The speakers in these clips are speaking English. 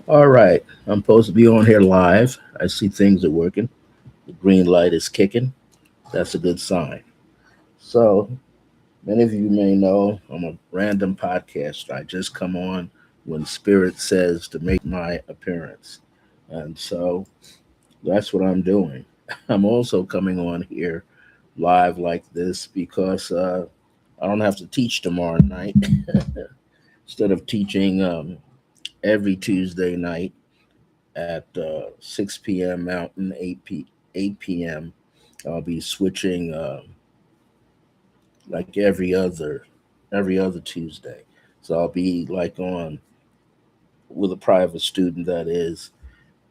All right, I'm supposed to be on here live. I see things are working. The green light is kicking. That's a good sign. So, many of you may know I'm a random podcaster. I just come on when Spirit says to make my appearance. And so that's what I'm doing. I'm also coming on here live like this because I don't have to teach tomorrow night. Instead of teaching every Tuesday night at 6 p.m. Mountain, 8 p.m. I'll be switching like every other Tuesday. So I'll be like on with a private student that is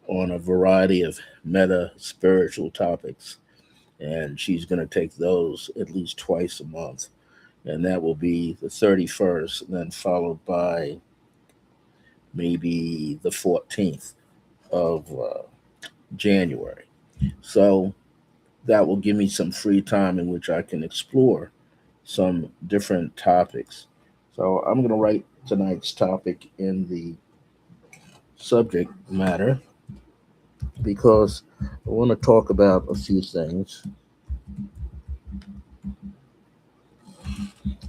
on a variety of meta spiritual topics, and she's going to take those at least twice a month, and that will be the 31st, and then followed by maybe the 14th of January. So that will give me some free time in which I can explore some different topics. So I'm going to write tonight's topic in the subject matter because I want to talk about a few things,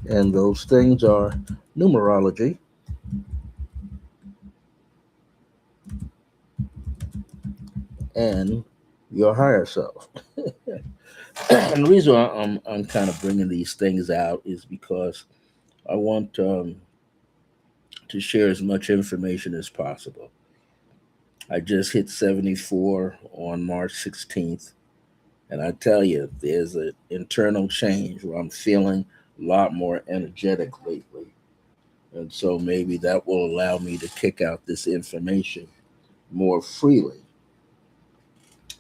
and those things are numerology and your higher self. And the reason why I'm kind of bringing these things out is because I want to share as much information as possible. I just hit 74 on March 16th, and I tell you, there's an internal change where I'm feeling a lot more energetic lately. And so maybe that will allow me to kick out this information more freely.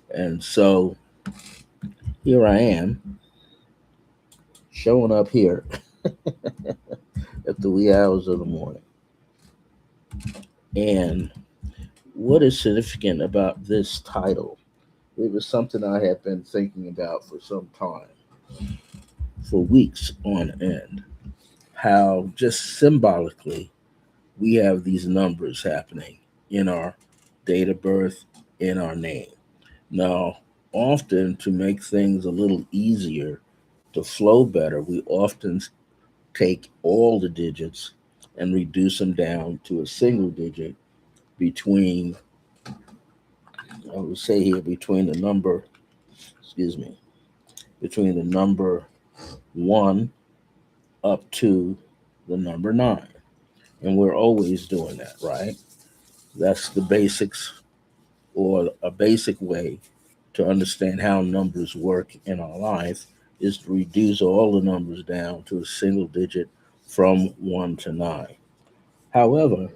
And so here I am, showing up here at the wee hours of the morning. And what is significant about this title? It was something I had been thinking about for some time, for weeks on end. How just symbolically we have these numbers happening in our date of birth, in our name. Now, often to make things a little easier to flow better, we often take all the digits and reduce them down to a single digit between, I would say here, between the number, excuse me, between the number 1 up to the number 9. And we're always doing that, right? That's the basics, or a basic way to understand how numbers work in our life is to reduce all the numbers down to a single digit from 1 to 9. However,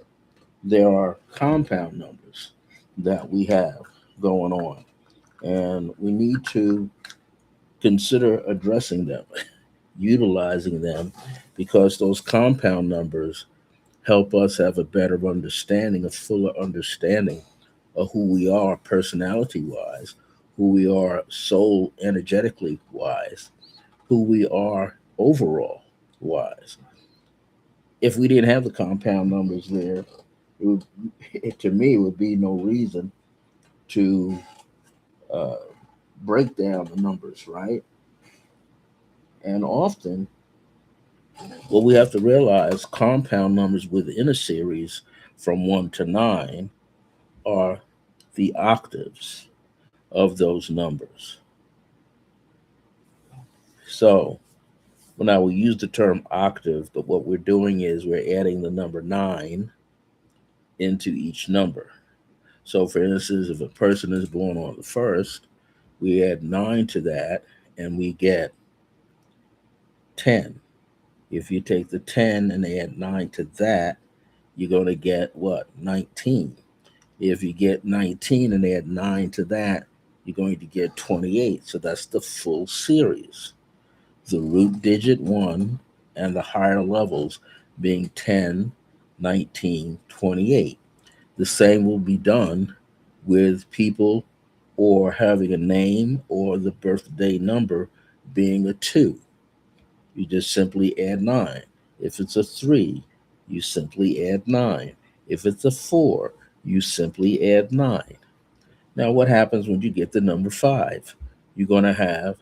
there are compound numbers that we have going on, and we need to consider addressing them, utilizing them, because those compound numbers help us have a better understanding, a fuller understanding of who we are personality wise, who we are soul energetically wise, who we are overall wise. If we didn't have the compound numbers there, to me, it would be no reason to uh, break down the numbers, right? And often, what we have to realize, compound numbers within a series from 1 to 9 are the octaves of those numbers. So, well, now we use the term octave, but what we're doing is we're adding the number 9 into each number. So, for instance, if a person is born on the 1st, we add 9 to that and we get 10. If you take the 10 and add 9 to that, you're going to get what? 19. If you get 19 and add 9 to that, you're going to get 28. So that's the full series. The root digit 1 and the higher levels being 10, 19, 28. The same will be done with people or having a name or the birthday number being a 2. You just simply add 9. If it's a 3, you simply add 9. If it's a 4, you simply add 9. Now, what happens when you get the number 5? You're going to have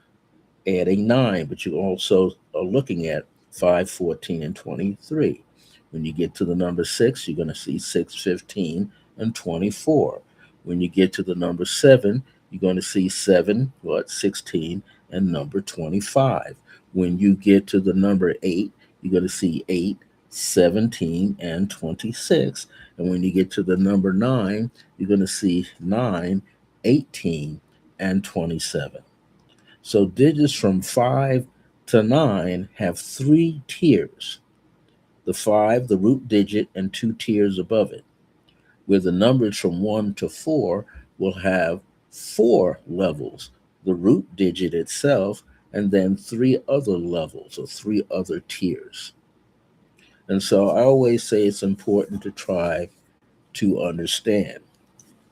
adding 9, but you also are looking at 5, 14, and 23. When you get to the number 6, you're going to see 6, 15, and 24. When you get to the number 7, you're going to see 7, 16, and number 25. When you get to the number 8, you're going to see 8, 17, and 26. And when you get to the number 9, you're going to see 9, 18, and 27. So digits from 5 to 9 have 3 tiers: the 5, the root digit, and 2 tiers above it, where the numbers from 1 to 4 will have 4 levels: the root digit itself, and then 3 other levels or 3 other tiers. And so I always say it's important to try to understand.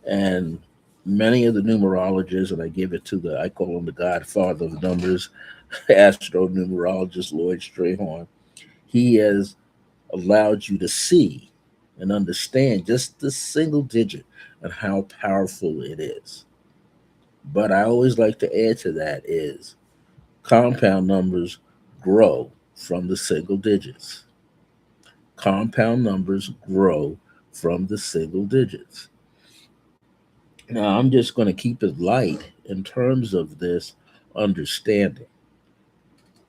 And many of the numerologists, and I give it to I call him the godfather of numbers, astro-numerologist Lloyd Strayhorn, he has allowed you to see and understand just the single digit and how powerful it is. But I always like to add to that is compound numbers grow from the single digits. Compound numbers grow from the single digits. Now, I'm just going to keep it light in terms of this understanding.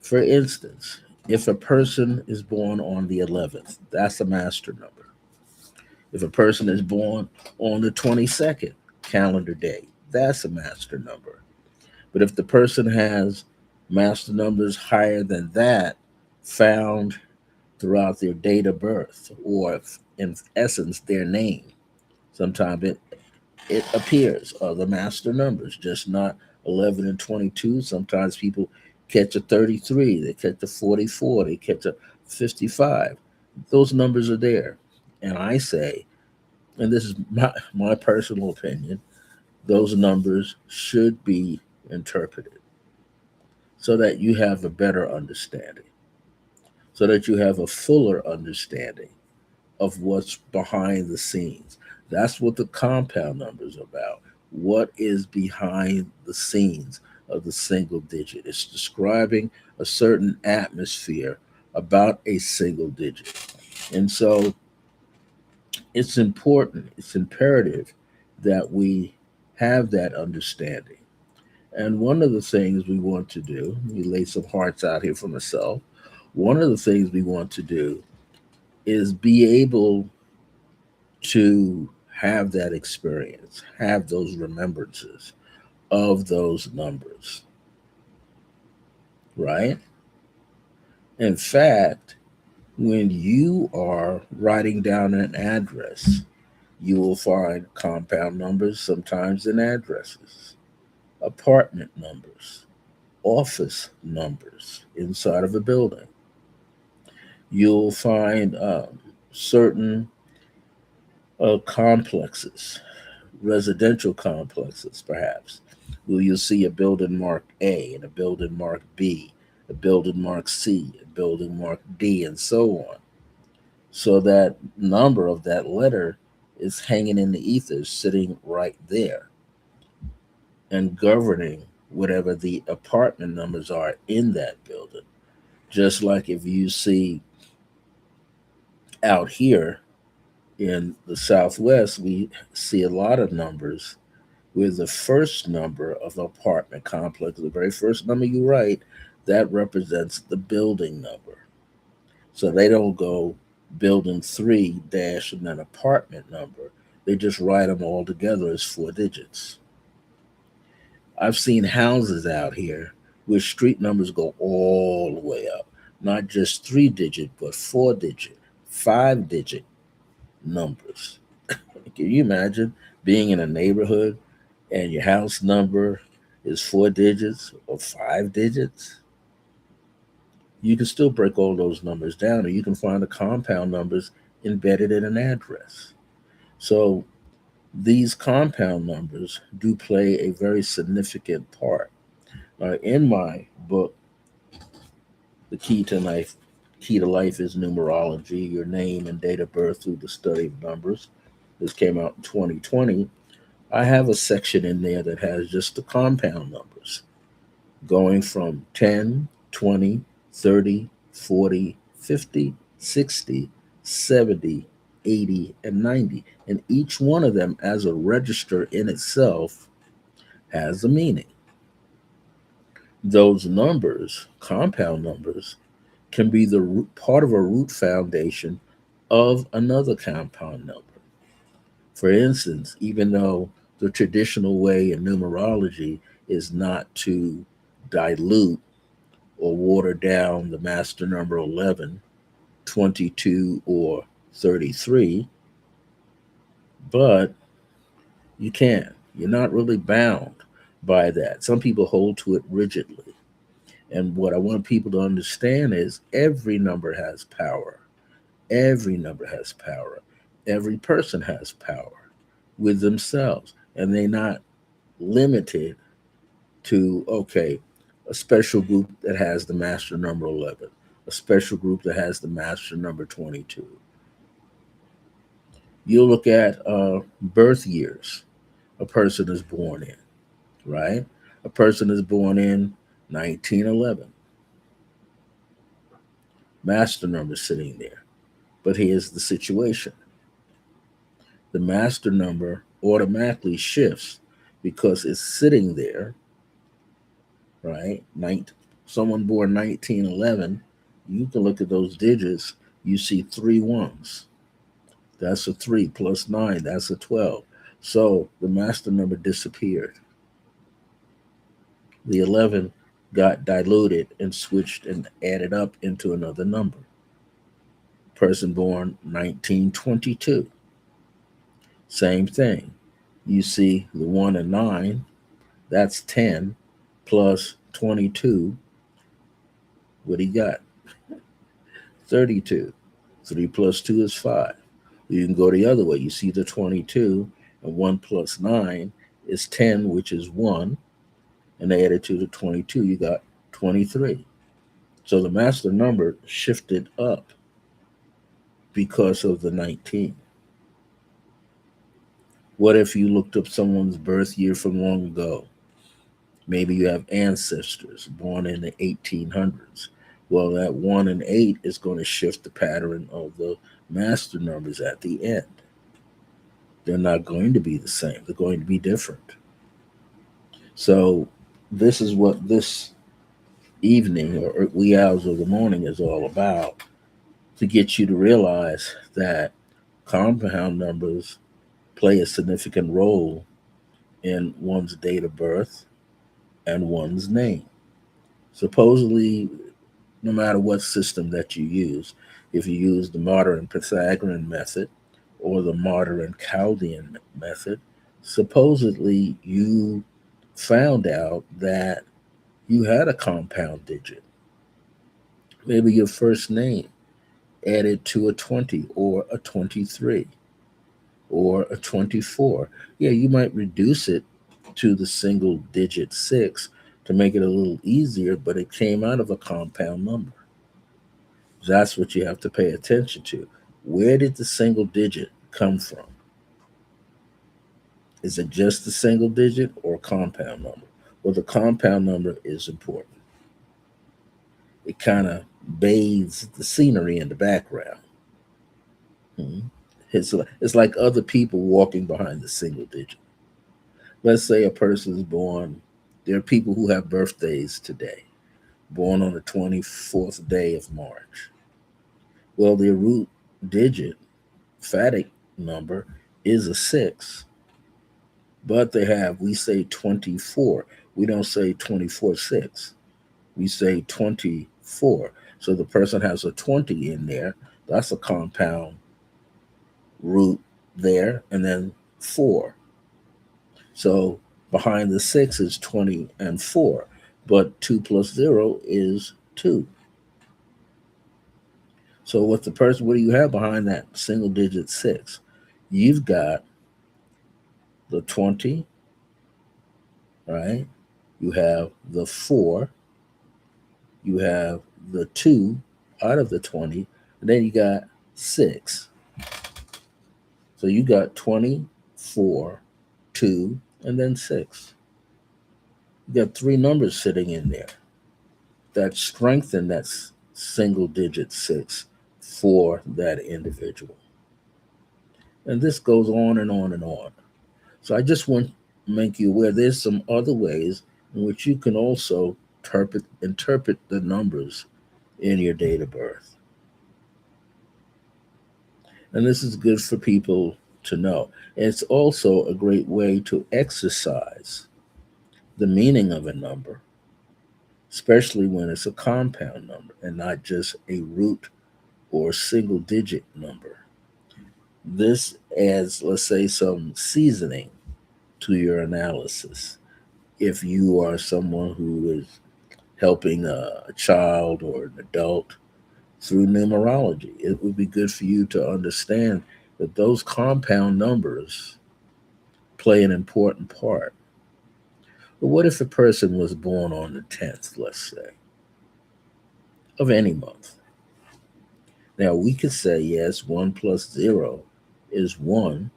For instance, if a person is born on the 11th, that's a master number. If a person is born on the 22nd calendar day, that's a master number. But if the person has master numbers higher than that found throughout their date of birth, or in essence, their name, sometimes it appears the master numbers, just not 11 and 22. Sometimes people catch a 33, they catch a 44, they catch a 55. Those numbers are there. And I say, and this is my personal opinion, those numbers should be interpreted so that you have a better understanding, so that you have a fuller understanding of what's behind the scenes. That's what the compound numbers are about. What is behind the scenes of the single digit? It's describing a certain atmosphere about a single digit. And so it's important, it's imperative that we have that understanding. And one of the things we want to do, we lay some hearts out here for myself. One of the things we want to do is be able to have that experience, have those remembrances of those numbers, right? In fact, when you are writing down an address, you will find compound numbers sometimes in addresses, apartment numbers, office numbers inside of a building. You'll find certain complexes, residential complexes, perhaps, where you'll see a building marked A and a building marked B, a building marked C, a building marked D, and so on. So that number of that letter is hanging in the ether, sitting right there and governing whatever the apartment numbers are in that building. Just like if you see out here in the Southwest, we see a lot of numbers where the first number of an apartment complex, the very first number you write, that represents the building number. So they don't go building 3 dash and then apartment number. They just write them all together as 4 digits. I've seen houses out here where street numbers go all the way up, not just 3 digit, but 4 digit, 5 digit numbers. Can you imagine being in a neighborhood and your house number is 4 digits or 5 digits? You can still break all those numbers down, or you can find the compound numbers embedded in an address. So these compound numbers do play a very significant part. In my book, The Key to Life is Numerology, Your Name and Date of Birth Through the Study of Numbers. This came out in 2020. I have a section in there that has just the compound numbers going from 10, 20, 30, 40, 50, 60, 70, 80, and 90. And each one of them, as a register in itself, has a meaning. Those numbers, compound numbers, can be the part of a root foundation of another compound number. For instance, even though the traditional way in numerology is not to dilute or water down the master number 11, 22, or 33, but you can. You're not really bound by that. Some people hold to it rigidly. And what I want people to understand is every number has power. Every number has power. Every person has power with themselves. And they're not limited to, okay, a special group that has the master number 11, a special group that has the master number 22. You look at birth years a person is born in, right? A person is born in 1911. Master number sitting there. But here's the situation: the master number automatically shifts because it's sitting there, right? Someone born 1911, you can look at those digits, you see three ones. That's a 3 plus 9, that's a 12. So the master number disappeared. The 11 got diluted and switched and added up into another number. Person born 1922, same thing. You see the 1 and 9, that's 10 plus 22. What he got? 32. 3 plus 2 is 5. You can go the other way. You see the 22, and 1 plus 9 is 10, which is 1. And added to the 22, you got 23. So the master number shifted up because of the 19. What if you looked up someone's birth year from long ago? Maybe you have ancestors born in the 1800s. Well, that 1 and 8 is going to shift the pattern of the master numbers at the end. They're not going to be the same, they're going to be different. So, this is what this evening or wee hours of the morning is all about, to get you to realize that compound numbers play a significant role in one's date of birth and one's name. Supposedly, no matter what system that you use, if you use the modern Pythagorean method or the modern Chaldean method, supposedly you found out that you had a compound digit. Maybe your first name added to a 20 or a 23 or a 24. Yeah, you might reduce it to the single digit 6 to make it a little easier, but it came out of a compound number. That's what you have to pay attention to. Where did the single digit come from? Is it just a single digit or a compound number? Well, the compound number is important. It kind of bathes the scenery in the background. Hmm. It's like other people walking behind the single digit. Let's say a person is born, there are people who have birthdays today, born on the 24th day of March. Well, their root digit, phatic number, is a 6, but we say 24. We don't say 24/6. We say 24. So the person has a 20 in there. That's a compound root there, and then 4. So behind the 6 is 20 and 4, but 2 plus 0 is 2. So what do you have behind that single digit 6? You've got the 20, right? You have the 4, you have the 2 out of the 20, and then you got 6. So you got 24, 2, and then 6. You got three numbers sitting in there that strengthen that single digit 6 for that individual. And this goes on and on and on. So I just want to make you aware there's some other ways in which you can also interpret the numbers in your date of birth. And this is good for people to know. It's also a great way to exercise the meaning of a number, especially when it's a compound number and not just a root or single digit number. This adds, let's say, some seasoning to your analysis. If you are someone who is helping a child or an adult through numerology, it would be good for you to understand that those compound numbers play an important part. But what if a person was born on the 10th, let's say, of any month? Now, we could say, yes, 1 plus 0 is 1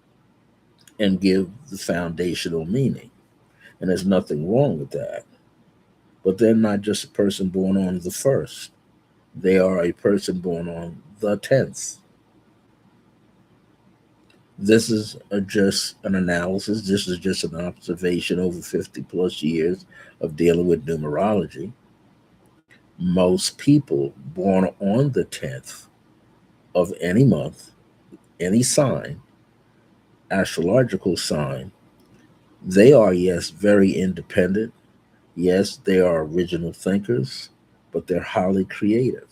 and give the foundational meaning. And there's nothing wrong with that. But they're not just a person born on the 1st, they are a person born on the 10th. This is just an analysis. This is just an observation over 50 plus years of dealing with numerology. Most people born on the 10th of any month, any sign, astrological sign, they are, yes, very independent. Yes, they are original thinkers, but they're highly creative.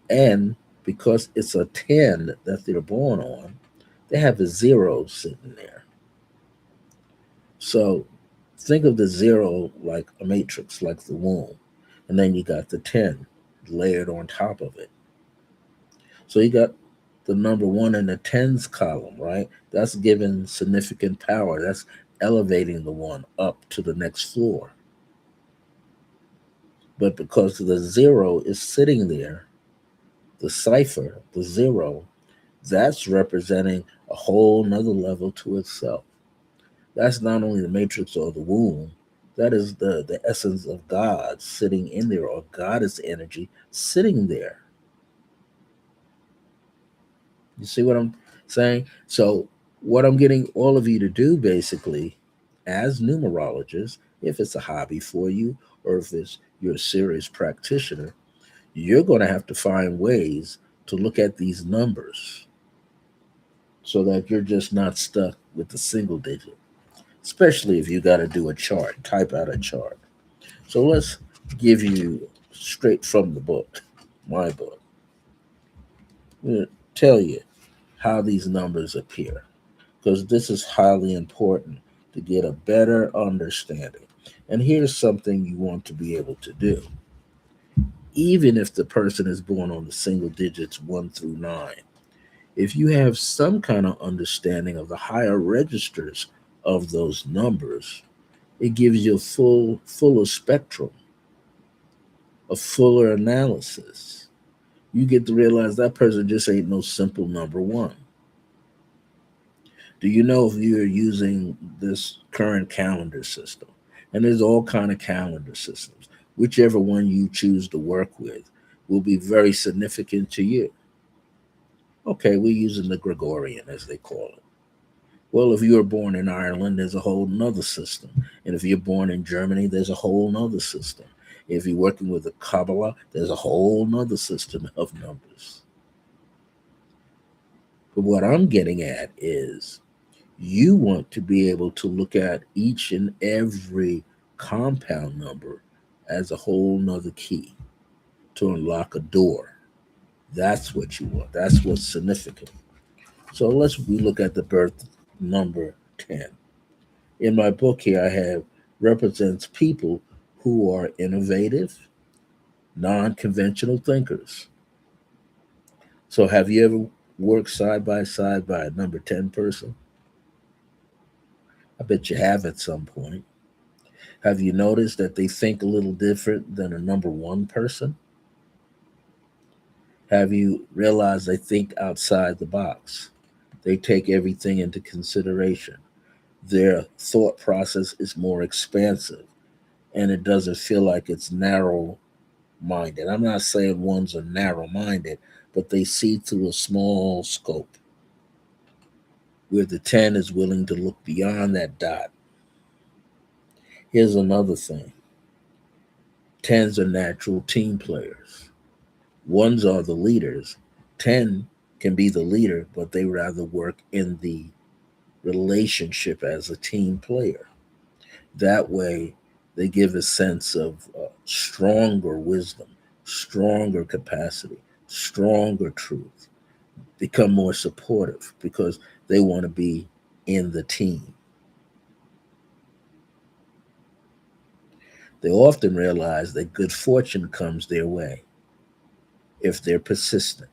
And because it's a 10 that they're born on, they have a 0 sitting there. So think of the 0 like a matrix, like the womb. And then you got the 10 layered on top of it. So you got the number 1 in the tens column, right? That's giving significant power. That's elevating the 1 up to the next floor. But because the 0 is sitting there, the cipher, the 0, that's representing a whole nother level to itself. That's not only the matrix or the womb, that is the essence of God sitting in there, or goddess energy sitting there. You see what I'm saying? So, what I'm getting all of you to do basically, as numerologists, if it's a hobby for you, or if it's you're a serious practitioner, you're going to have to find ways to look at these numbers so that you're just not stuck with the single digit, especially if you got to do a chart, type out a chart. So let's give you straight from the book, my book. I'm going to tell you how these numbers appear because this is highly important to get a better understanding. And here's something you want to be able to do. Even if the person is born on the single digits 1 through 9, if you have some kind of understanding of the higher registers of those numbers, it gives you a fuller spectrum, a fuller analysis. You get to realize that person just ain't no simple number 1. Do you know if you're using this current calendar system? And there's all kind of calendar systems. Whichever one you choose to work with will be very significant to you. Okay, we're using the Gregorian, as they call it. Well, if you were born in Ireland, there's a whole nother system. And if you're born in Germany, there's a whole nother system. If you're working with the Kabbalah, there's a whole nother system of numbers. But what I'm getting at is you want to be able to look at each and every compound number as a whole nother key to unlock a door. That's what you want. That's what's significant. So we look at the birth number 10. In my book here, I have represents people who are innovative, non-conventional thinkers. So have you ever worked side by side by a number 10 person? I bet you have at some point. Have you noticed that they think a little different than a number 1 person? Have you realized they think outside the box? They take everything into consideration. Their thought process is more expansive, and it doesn't feel like it's narrow minded. I'm not saying ones are narrow minded, but they see through a small scope, where the 10 is willing to look beyond that dot. Here's another thing: tens are natural team players. Ones are the leaders. 10 can be the leader, but they rather work in the relationship as a team player. That way, they give a sense of stronger wisdom, stronger capacity, stronger truth, become more supportive because they want to be in the team. They often realize that good fortune comes their way if they're persistent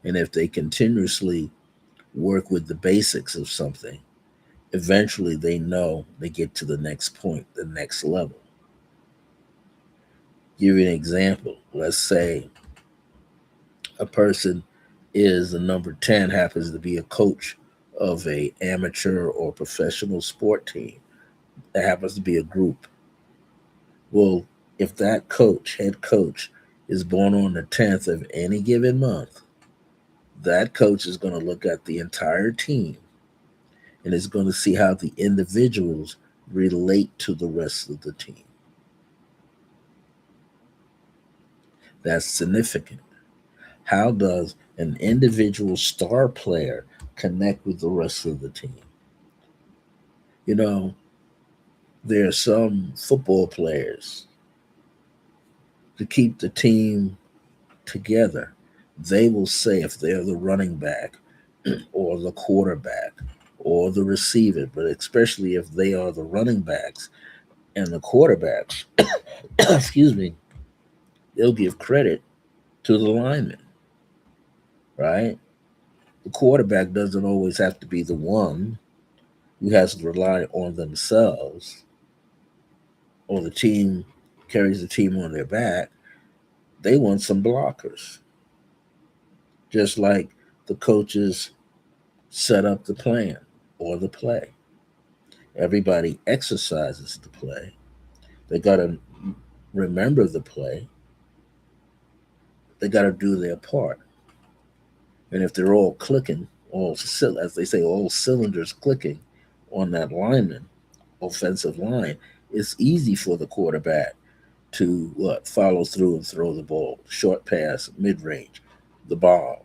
and if they continuously work with the basics of something. Eventually, they know they get to the next point, the next level. Give you an example. Let's say a person is a number 10, happens to be a coach of a amateur or professional sport team. That happens to be a group. Well, if that coach, head coach, is born on the 10th of any given month, that coach is going to look at the entire team and is going to see how the individuals relate to the rest of the team. That's significant. How does an individual star player connect with the rest of the team? You know, there are some football players to keep the team together. They will say if they're the running back or the quarterback or the receiver, but especially if they are the running backs and the quarterbacks, excuse me, they'll give credit to the lineman, right? The quarterback doesn't always have to be the one who has to rely on themselves or the team carries the team on their back. They want some blockers, just like the coaches set up the plan or the play. Everybody exercises the play. They got to remember the play. They got to do their part. And if they're all clicking, as they say, all cylinders clicking on that lineman, offensive line, it's easy for the quarterback to follow through and throw the ball, short pass, mid range, the bomb.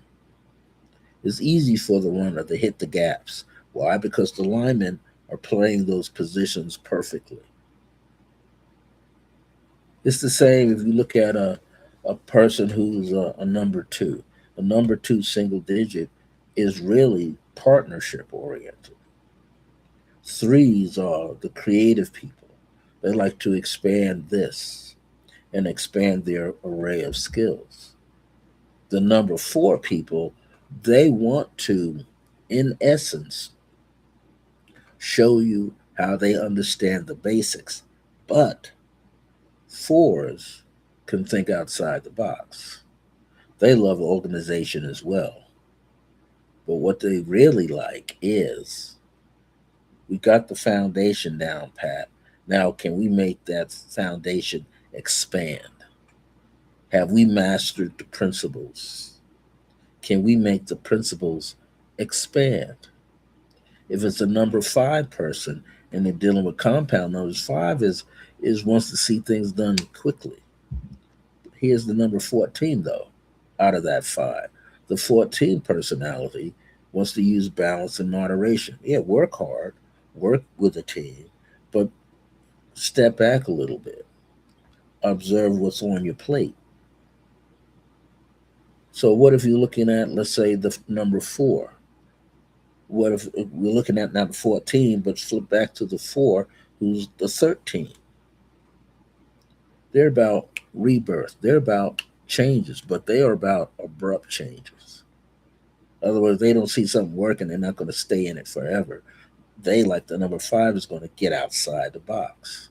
It's easy for the runner to hit the gaps. Why? Because the linemen are playing those positions perfectly. It's the same if you look at a person who's a number two. A number two single digit is really partnership oriented. Threes are the creative people. They like to expand this and expand their array of skills. The number four people, they want to, in essence, show you how they understand the basics. But fours can think outside the box. They love organization as well. But what they really like is we got the foundation down pat. Now, can we make that foundation expand? Have we mastered the principles? Can we make the principles expand? If it's a number five person and they're dealing with compound numbers, five is wants to see things done quickly. Here's the number 14 though, out of that five. The 14 personality wants to use balance and moderation. Yeah, work hard, work with a team, but step back a little bit. Observe what's on your plate. So what if you're looking at, let's say, the number four? What if we're looking at now the 14, but flip back to the four, who's the 13? They're about rebirth. They're about changes, but they are about abrupt changes. In other words, they don't see something working, they're not going to stay in it forever. They, like the number five, is going to get outside the box.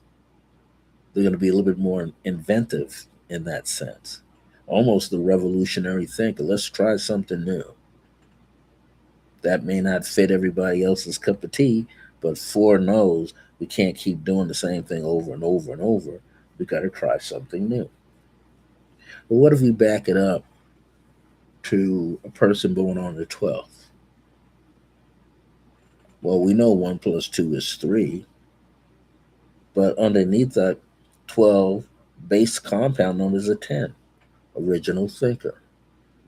They're going to be a little bit more inventive in that sense. Almost the revolutionary thinker. Let's try something new. That may not fit everybody else's cup of tea, but 4 knows we can't keep doing the same thing over and over and over. We got to try something new. But what if we back it up to a person born on the 12th? Well, we know 1 plus 2 is 3, but underneath that 12 base compound number is a 10. Original thinker,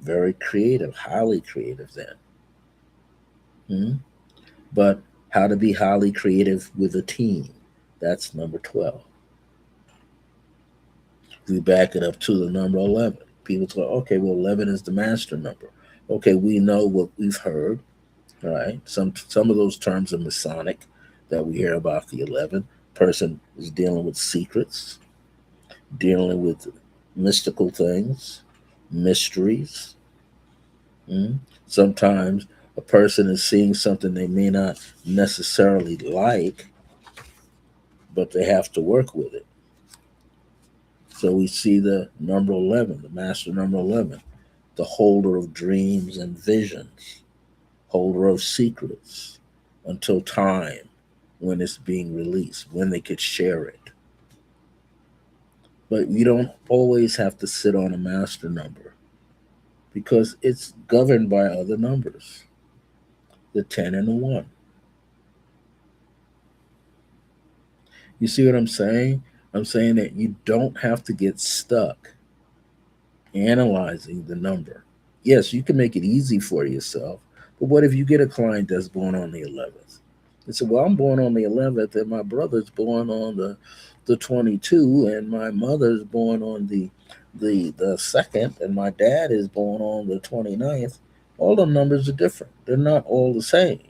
very creative, highly creative then. Hmm? But how to be highly creative with a team, that's number 12. We back it up to the number 11. People say, okay, well, 11 is the master number. Okay, we know what we've heard, right? Some of those terms are Masonic that we hear about the 11. Person is dealing with secrets, dealing with mystical things, mysteries. Mm? Sometimes a person is seeing something they may not necessarily like, but they have to work with it. So we see the number 11, the master number 11, the holder of dreams and visions, holder of secrets until time when it's being released, when they could share it. But you don't always have to sit on a master number because it's governed by other numbers, the 10 and the 1. You see what I'm saying? I'm saying that you don't have to get stuck analyzing the number. Yes, you can make it easy for yourself, but what if you get a client that's born on the 11th? They say, well, I'm born on the 11th, and my brother's born on the 22, and my mother's born on the 2nd, and my dad is born on the 29th. All the numbers are different. They're not all the same.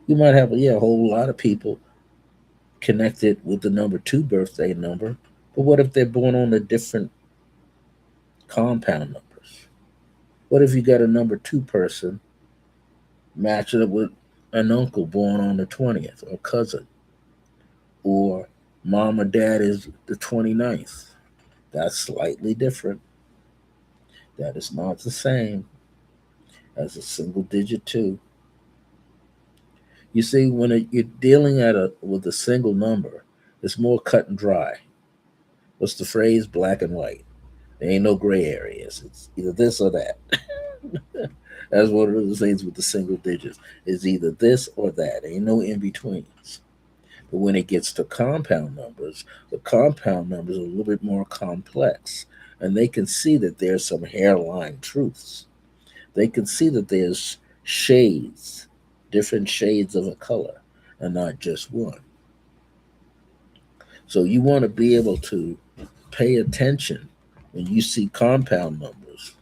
You might have a whole lot of people connected with the number 2 birthday number, but what if they're born on a different compound numbers? What if you got a number 2 person match it up with an uncle born on the 20th, or cousin, or mom or dad is the 29th? That's slightly different. That is not the same as a single digit 2. You see, when you're dealing with a single number, it's more cut and dry. What's the phrase? Black and white. There ain't no gray areas. It's either this or that. That's one of the things with the single digits. It's either this or that. Ain't no in betweens. But when it gets to compound numbers, the compound numbers are a little bit more complex. And they can see that there's some hairline truths. They can see that there's shades, different shades of a color, and not just one. So you want to be able to pay attention when you see compound numbers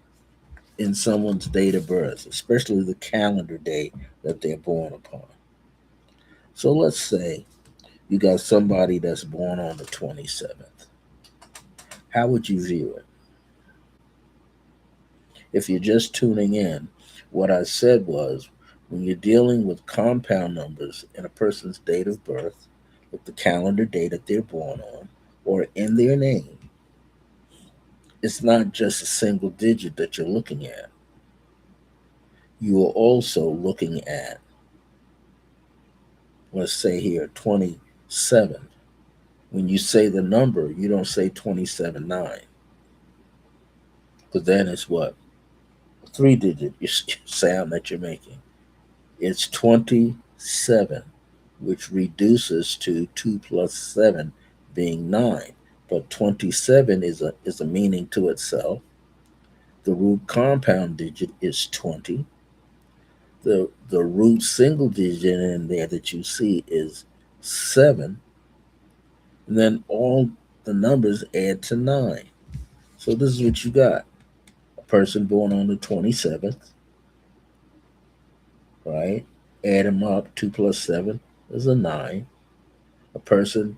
in someone's date of birth, especially the calendar day that they're born upon. So let's say you got somebody that's born on the 27th. How would you view it? If you're just tuning in, what I said was when you're dealing with compound numbers in a person's date of birth, with the calendar day that they're born on, or in their name, it's not just a single digit that you're looking at. You are also looking at, let's say here, 27. When you say the number, you don't say 27.9, because then it's what? A 3 digit sound that you're making. It's 27, which reduces to 2 plus 7 being 9. But 27 is a meaning to itself. The root compound digit is 20. The root single digit in there that you see is 7. And then all the numbers add to 9. So this is what you got. A person born on the 27th, right? Add them up. 2 plus 7 is a 9. A person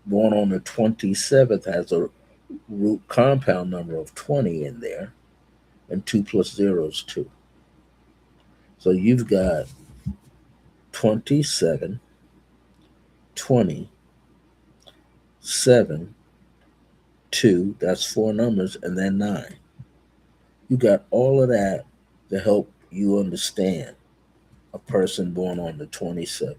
born on the 27th has a root compound number of 20 in there, and 2 plus 0 is 2. So you've got 27, 20, 7, 2, that's 4 numbers, and then 9. You got all of that to help you understand a person born on the 27th.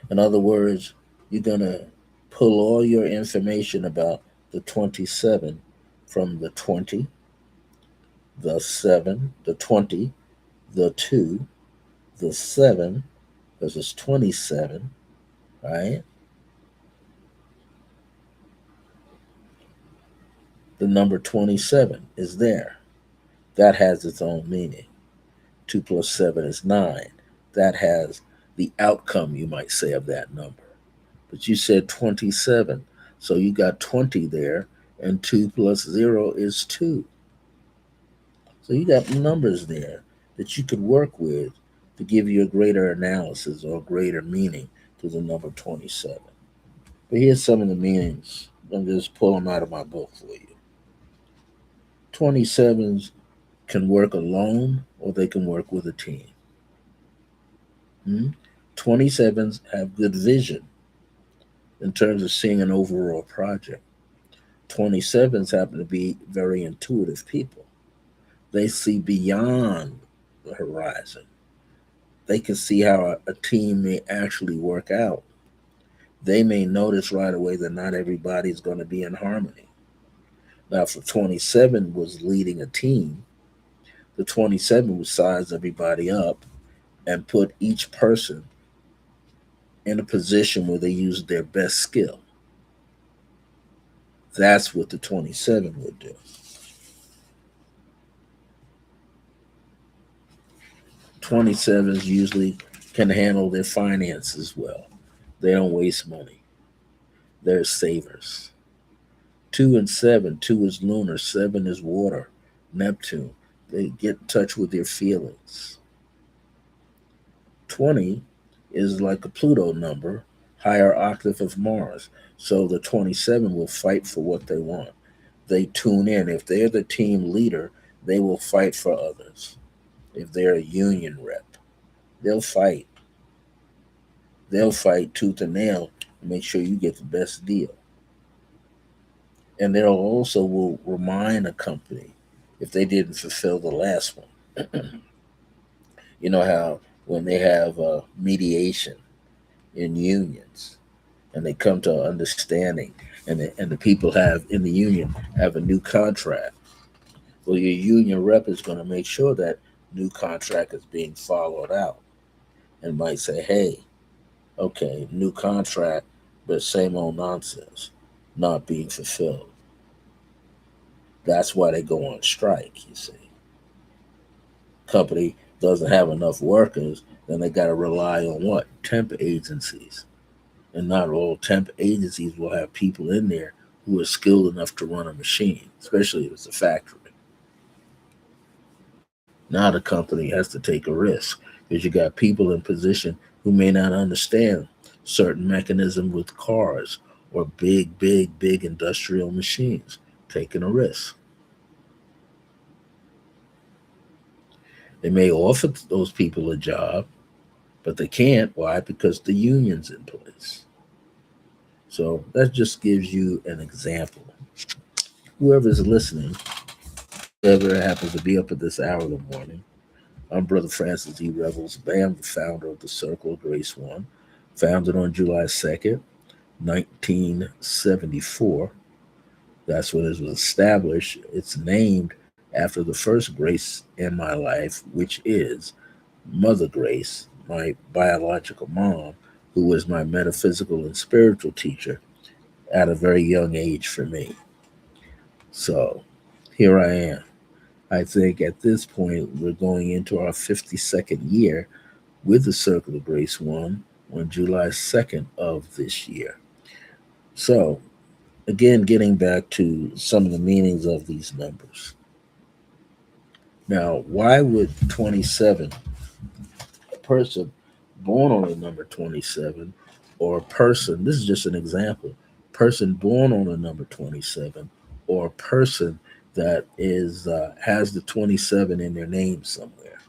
In other words, you're going to pull all your information about the 27 from the 20, the 7, the 20, the 2, the 7, because it's 27, right? The number 27 is there. That has its own meaning. 2 plus 7 is 9. That has the outcome, you might say, of that number. But you said 27. So you got 20 there, and 2 plus 0 is 2. So you got numbers there that you could work with to give you a greater analysis or greater meaning to the number 27. But here's some of the meanings. I'm just pull them out of my book for you. 27s can work alone or they can work with a team. 27s have good vision in terms of seeing an overall project. 27s happen to be very intuitive people. They see beyond the horizon. They can see how a team may actually work out. They may notice right away that not everybody's going to be in harmony. Now, if the 27 was leading a team, the 27 would size everybody up and put each person in a position where they use their best skill. That's what the 27 would do. 27s usually can handle their finances well. They don't waste money. They're savers. 2 and 7, 2 is lunar, 7 is water, Neptune. They get in touch with their feelings. 20 is like a Pluto number, higher octave of Mars. So the 27 will fight for what they want. They tune in. If they're the team leader, they will fight for others. If they're a union rep, they'll fight. They'll fight tooth and nail to make sure you get the best deal. And they'll also will remind a company if they didn't fulfill the last one. You know how when they have mediation in unions and they come to understanding and the people have in the union have a new contract. Well, your union rep is going to make sure that new contract is being followed out and might say, hey, okay, new contract, but same old nonsense not being fulfilled. That's why they go on strike, you see. Company doesn't have enough workers, then they got to rely on what? Temp agencies. And not all temp agencies will have people in there who are skilled enough to run a machine, especially if it's a factory. Now the company has to take a risk because you got people in position who may not understand certain mechanism with cars or big industrial machines, taking a risk. They may offer those people a job, but they can't. Why? Because the union's in place. So that just gives you an example. Whoever's listening, whoever happens to be up at this hour of the morning, I'm Brother Franci E. Revels-Bey. I'm the founder of the Circle of Grace One, founded on July 2nd, 1974. That's when it was established. It's named after the first grace in my life, which is Mother Grace, my biological mom, who was my metaphysical and spiritual teacher at a very young age for me. So here I am. I think at this point, we're going into our 52nd year with the Circle of Grace One on July 2nd of this year. So, again, getting back to some of the meanings of these numbers. Now, why would 27, a person born on the number 27, or a person, this is just an example, person born on the number 27, or a person that is has the 27 in their name somewhere.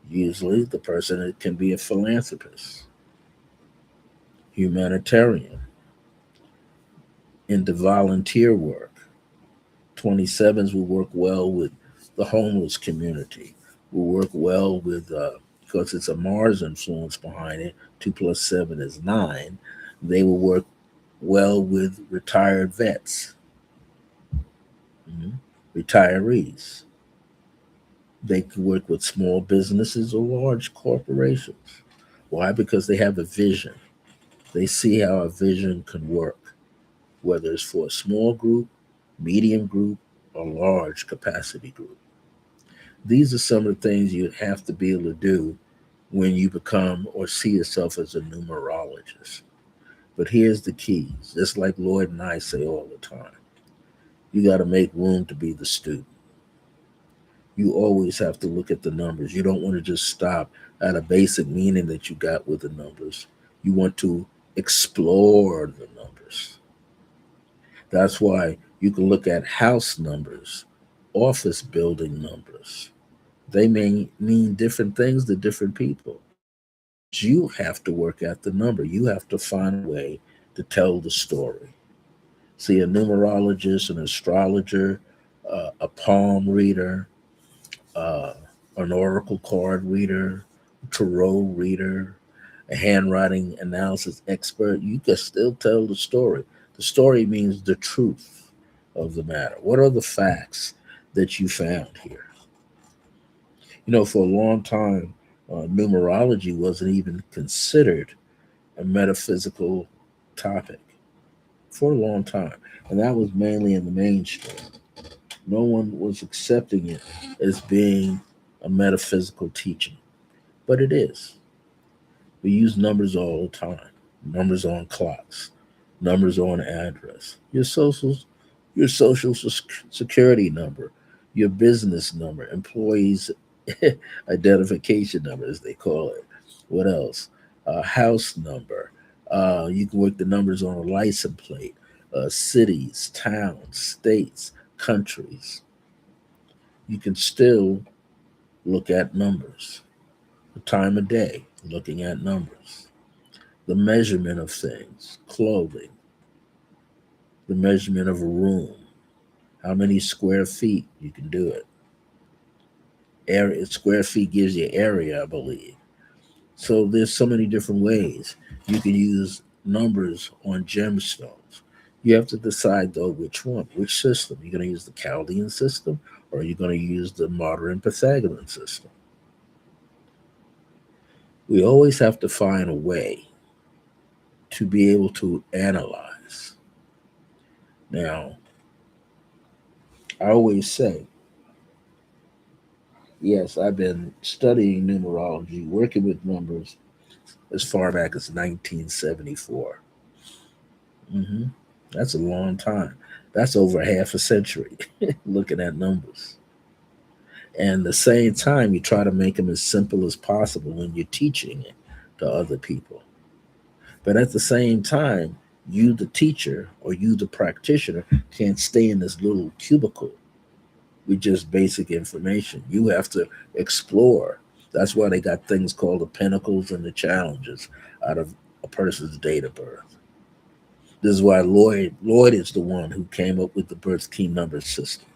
Usually, the person can be a philanthropist, humanitarian, into volunteer work, 27s will work well with the homeless community, will work well with, because it's a Mars influence behind it, 2 plus 7 is 9. They will work well with retired vets, mhm, retirees. They could work with small businesses or large corporations. Why? Because they have a vision. They see how a vision can work, whether it's for a small group, medium group, or large capacity group. These are some of the things you have to be able to do when you become or see yourself as a numerologist. But here's the keys. Just like Lloyd and I say all the time, you got to make room to be the student. You always have to look at the numbers. You don't want to just stop at a basic meaning that you got with the numbers. You want to explore the numbers. That's why you can look at house numbers, office building numbers. They may mean different things to different people. But you have to work at the number. You have to find a way to tell the story. See, a numerologist, an astrologer, a palm reader, uh, an oracle card reader, tarot reader, a handwriting analysis expert, you can still tell the story. The story means the truth of the matter. What are the facts that you found here? For a long time, numerology wasn't even considered a metaphysical topic for a long time, and that was mainly in the mainstream. No one was accepting it as being a metaphysical teaching, but it is. We use numbers all the time. Numbers on clocks, numbers on address, your social security number, your business number, employees identification number, as they call it. What else? House number. You can work the numbers on a license plate. Cities, towns, states, countries. You can still look at numbers. The time of day, looking at numbers. The measurement of things, clothing, the measurement of a room, how many square feet you can do it. Area square feet gives you area, I believe. So there's so many different ways you can use numbers on gemstones. You have to decide though which one, which system. You're going to use the Chaldean system or are you going to use the modern Pythagorean system? We always have to find a way to be able to analyze. Now, I always say, yes, I've been studying numerology, working with numbers as far back as 1974. hmm That's a long time. That's over half a century looking at numbers. And at the same time, you try to make them as simple as possible when you're teaching it to other people. But at the same time, you, the teacher, or you, the practitioner, can't stay in this little cubicle with just basic information. You have to explore. That's why they got things called the pinnacles and the challenges out of a person's date of birth. This is why Lloyd is the one who came up with the birth key number system.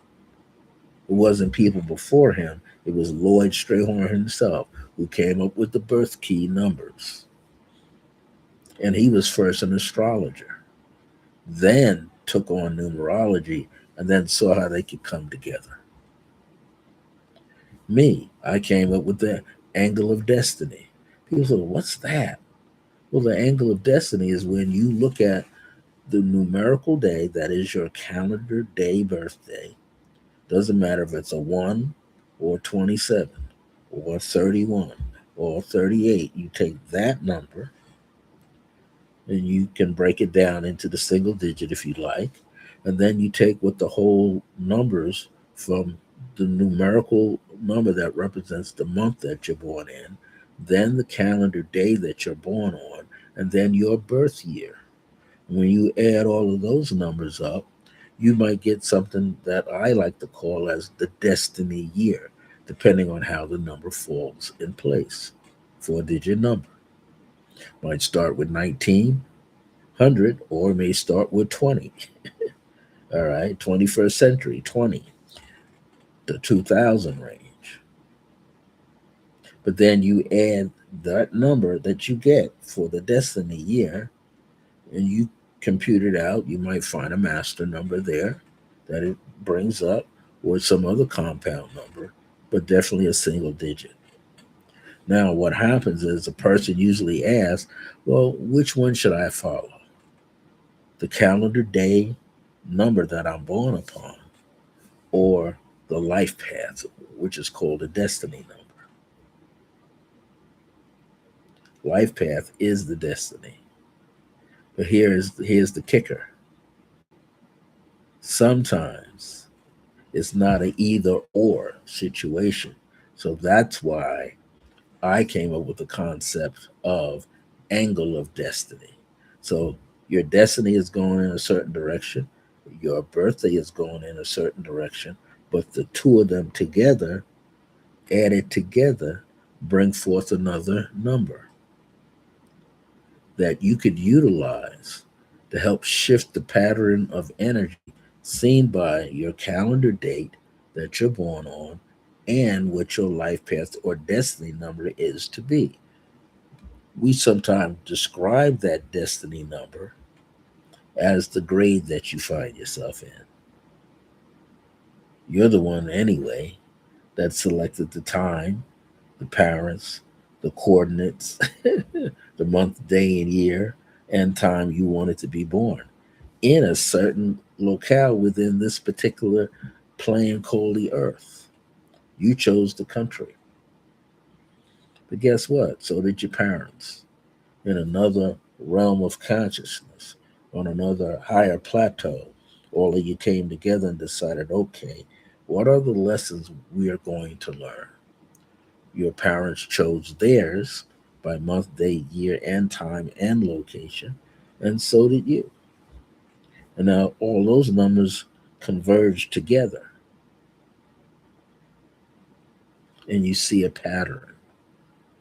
It wasn't people before him. It was Lloyd Strayhorn himself who came up with the birth key numbers. And he was first an astrologer, then took on numerology, and then saw how they could come together. Me, I came up with the angle of destiny. People say, what's that? Well, the angle of destiny is when you look at the numerical day, that is your calendar day birthday. Doesn't matter if it's a 1 or 27 or 31 or 38. You take that number and you can break it down into the single digit if you like. And then you take what the whole numbers from the numerical number that represents the month that you're born in, then the calendar day that you're born on, and then your birth year. When you add all of those numbers up, you might get something that I like to call as the destiny year, depending on how the number falls in place. Four-digit number might start with 1900 or it may start with 20. All right, 21st century, 20, the 2000 range. But then you add that number that you get for the destiny year, and you compute it out. You might find a master number there that it brings up, or some other compound number, but definitely a single digit. Now, what happens is the person usually asks, well, which one should I follow? The calendar day number that I'm born upon, or the life path, which is called a destiny number? Life path is the destiny. But here's the kicker. Sometimes it's not an either or situation. So that's why I came up with the concept of angle of destiny. So your destiny is going in a certain direction, your birthday is going in a certain direction, but the two of them together, added together, bring forth another number that you could utilize to help shift the pattern of energy seen by your calendar date that you're born on and what your life path or destiny number is to be. We sometimes describe that destiny number as the grade that you find yourself in. You're the one, anyway, that selected the time, the parents, the coordinates, the month, day, and year, and time you wanted to be born in a certain locale within this particular plane called the earth. You chose the country. But guess what? So did your parents in another realm of consciousness, on another higher plateau. All of you came together and decided, okay, what are the lessons we are going to learn? Your parents chose theirs by month, day, year, and time and location, and so did you. And now all those numbers converge together, and you see a pattern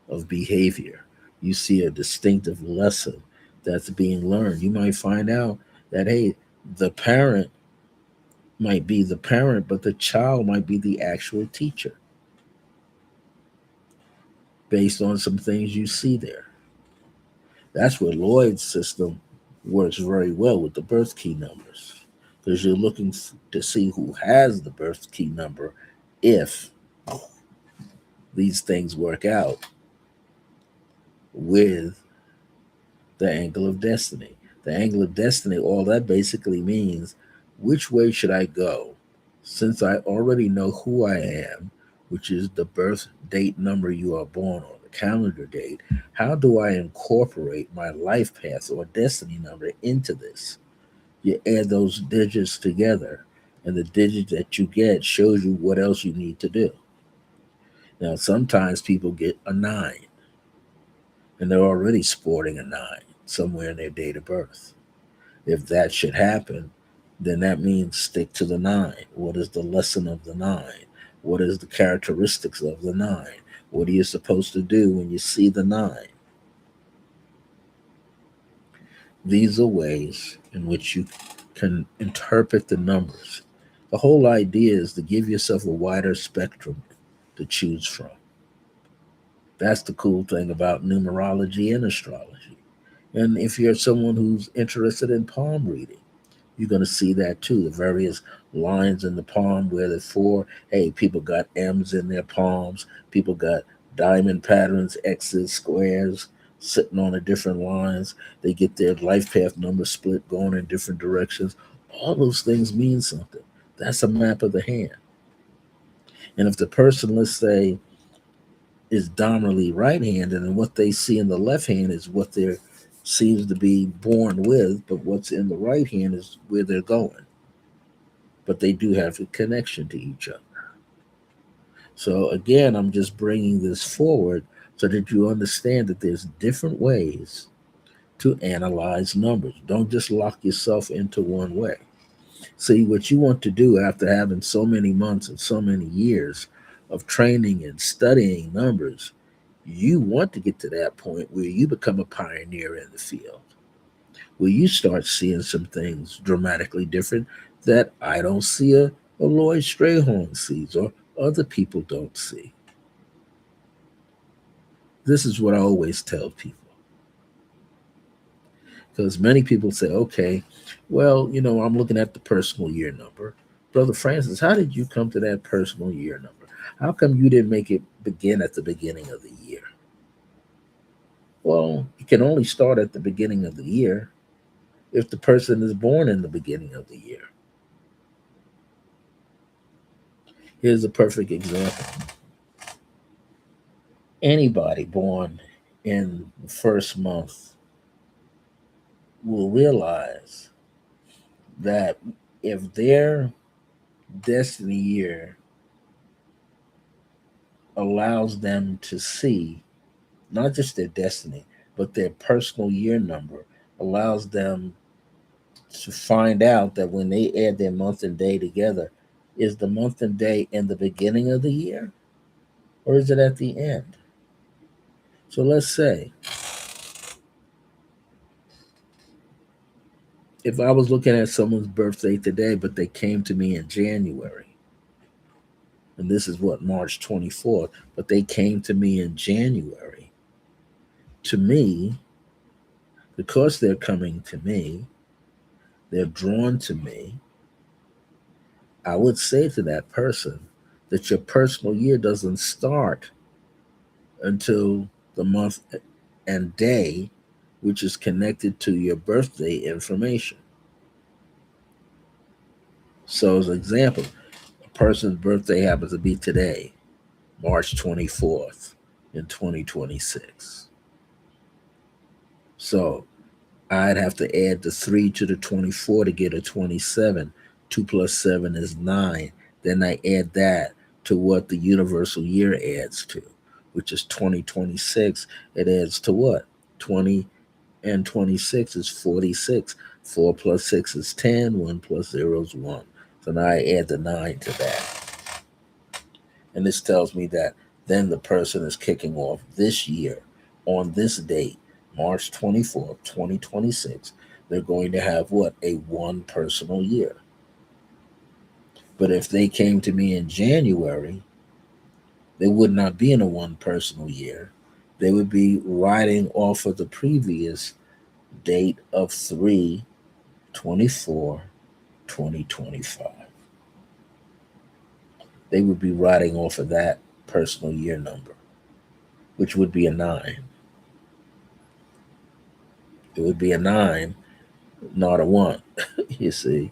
of behavior. You see a distinctive lesson that's being learned. You might find out that, hey, the parent might be the parent, but the child might be the actual teacher based on some things you see there. That's where Lloyd's system works very well with the birth key numbers, because you're looking to see who has the birth key number if these things work out with the angle of destiny. The angle of destiny, all that basically means, which way should I go? Since I already know who I am, which is the birth date number you are born on, the calendar date, how do I incorporate my life path or destiny number into this? You add those digits together, and the digit that you get shows you what else you need to do. Now, sometimes people get a nine, and they're already sporting a nine somewhere in their date of birth. If that should happen, then that means stick to the nine. What is the lesson of the nine? What is the characteristics of the nine? What are you supposed to do when you see the nine? These are ways in which you can interpret the numbers. The whole idea is to give yourself a wider spectrum to choose from. That's the cool thing about numerology and astrology. And if you're someone who's interested in palm reading, you're going to see that too. The various lines in the palm where the four, hey, people got M's in their palms, people got diamond patterns, X's, squares sitting on the different lines. They get their life path number split going in different directions. All those things mean something. That's a map of the hand. And if the person, let's say, is dominantly right handed, and what they see in the left hand is what they're seems to be born with, but what's in the right hand is where they're going. But they do have a connection to each other. So again, I'm just bringing this forward so that you understand that there's different ways to analyze numbers. Don't just lock yourself into one way. See, what you want to do after having so many months and so many years of training and studying numbers, you want to get to that point where you become a pioneer in the field, where you start seeing some things dramatically different that I don't see a Lloyd Strayhorn sees or other people don't see. This is what I always tell people. Because many people say, okay, well, I'm looking at the personal year number. Brother Francis, how did you come to that personal year number? How come you didn't make it begin at the beginning of the year? Well, you can only start at the beginning of the year if the person is born in the beginning of the year. Here's a perfect example. Anybody born in the first month will realize that if their destiny year allows them to see not just their destiny, but their personal year number, allows them to find out that when they add their month and day together, is the month and day in the beginning of the year or is it at the end? So let's say if I was looking at someone's birthday today, but they came to me in January, and this is what, March 24th, but they came to me in January, to me, because they're coming to me, they're drawn to me, I would say to that person that your personal year doesn't start until the month and day, which is connected to your birthday information. So, as an example, a person's birthday happens to be today, March 24th in 2026. So, I'd have to add the 3 to the 24 to get a 27. 2 plus 7 is 9. Then I add that to what the universal year adds to, which is 2026. It adds to what? 20 and 26 is 46. 4 plus 6 is 10. 1 plus 0 is 1. So now I add the 9 to that. And this tells me that then the person is kicking off this year on this date, March 24th, 2026. They're going to have what? A one personal year. But if they came to me in January, they would not be in a one personal year. They would be riding off of the previous date of 3/24, 2025. They would be riding off of that personal year number, which would be a 9. It would be a 9, not a 1. You see,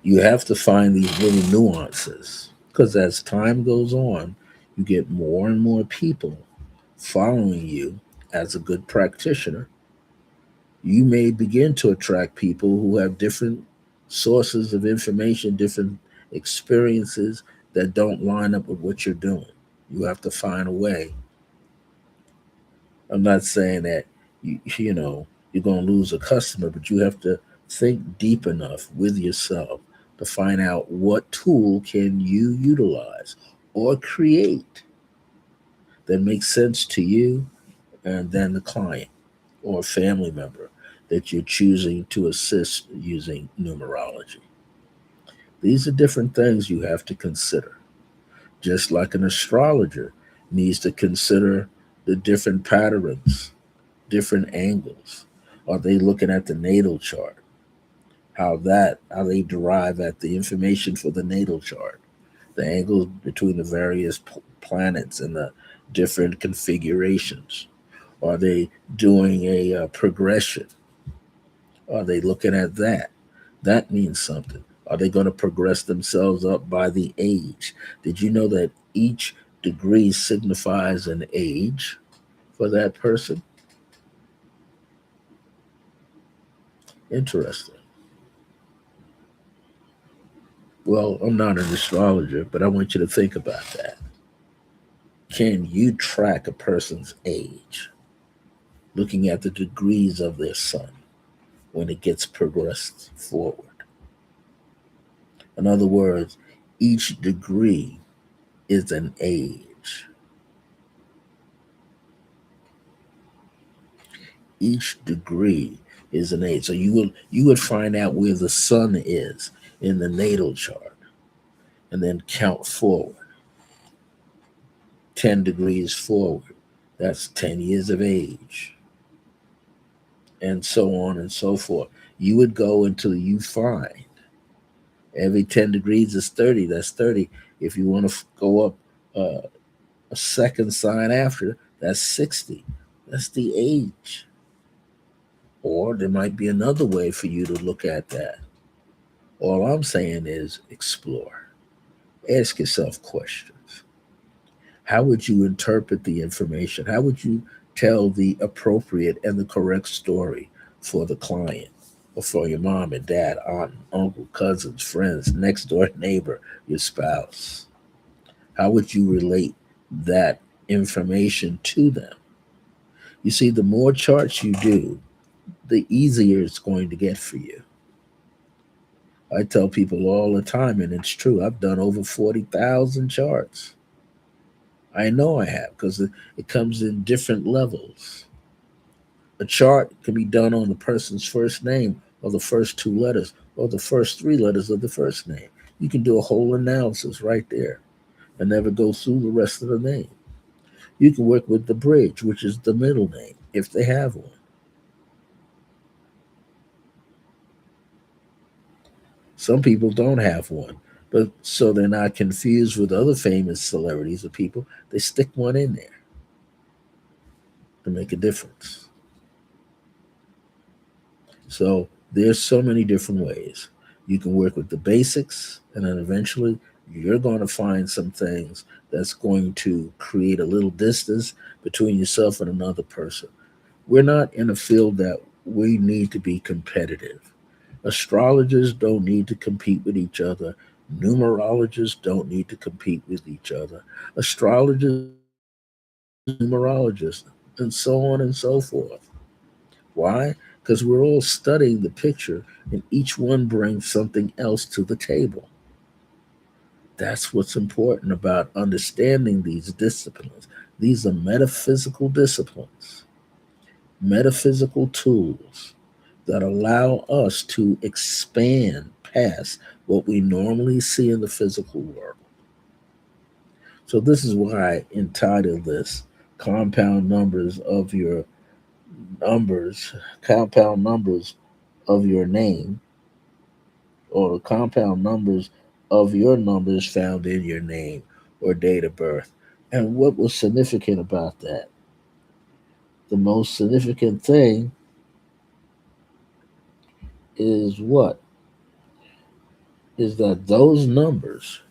you have to find these little nuances because as time goes on, you get more and more people following you as a good practitioner. You may begin to attract people who have different sources of information, different experiences that don't line up with what you're doing. You have to find a way. I'm not saying that you're going to lose a customer, but you have to think deep enough with yourself to find out what tool can you utilize or create that makes sense to you and then the client or family member that you're choosing to assist using numerology. These are different things you have to consider. Just like an astrologer needs to consider the different patterns, different angles. Are they looking at the natal chart? How they derive at the information for the natal chart, the angles between the various planets and the different configurations. Are they doing a progression? Are they looking at that? That means something. Are they going to progress themselves up by the age? Did you know that each degree signifies an age for that person? Interesting. Well, I'm not an astrologer, but I want you to think about that. Can you track a person's age looking at the degrees of their sun when it gets progressed forward? In other words, each degree is an age. Each degree is an 8. So you would find out where the sun is in the natal chart and then count forward 10 degrees forward. That's 10 years of age, and so on and so forth. You would go until you find every 10 degrees is 30. That's 30. If you want to go up a second sign after, that's 60. That's the age. Or there might be another way for you to look at that. All I'm saying is explore. Ask yourself questions. How would you interpret the information? How would you tell the appropriate and the correct story for the client or for your mom and dad, aunt, uncle, cousins, friends, next door neighbor, your spouse? How would you relate that information to them? You see, the more charts you do, the easier it's going to get for you. I tell people all the time, and it's true, I've done over 40,000 charts. I know I have because it comes in different levels. A chart can be done on the person's first name or the first two letters or the first three letters of the first name. You can do a whole analysis right there and never go through the rest of the name. You can work with the bridge, which is the middle name, if they have one. Some people don't have one, but so they're not confused with other famous celebrities or people, they stick one in there to make a difference. So there's so many different ways. You can work with the basics, and then eventually you're going to find some things that's going to create a little distance between yourself and another person. We're not in a field that we need to be competitive. Astrologers don't need to compete with each other. Numerologists don't need to compete with each other. Astrologers don't need to compete with numerologists, and so on and so forth. Why? Because we're all studying the picture, and each one brings something else to the table. That's what's important about understanding these disciplines. These are metaphysical disciplines, metaphysical tools that allow us to expand past what we normally see in the physical world. So, this is why I entitled this Compound Numbers of Your Numbers, Compound Numbers of Your Name, or the compound numbers of your numbers found in your name or date of birth. And what was significant about that? The most significant thing is what? Is that those numbers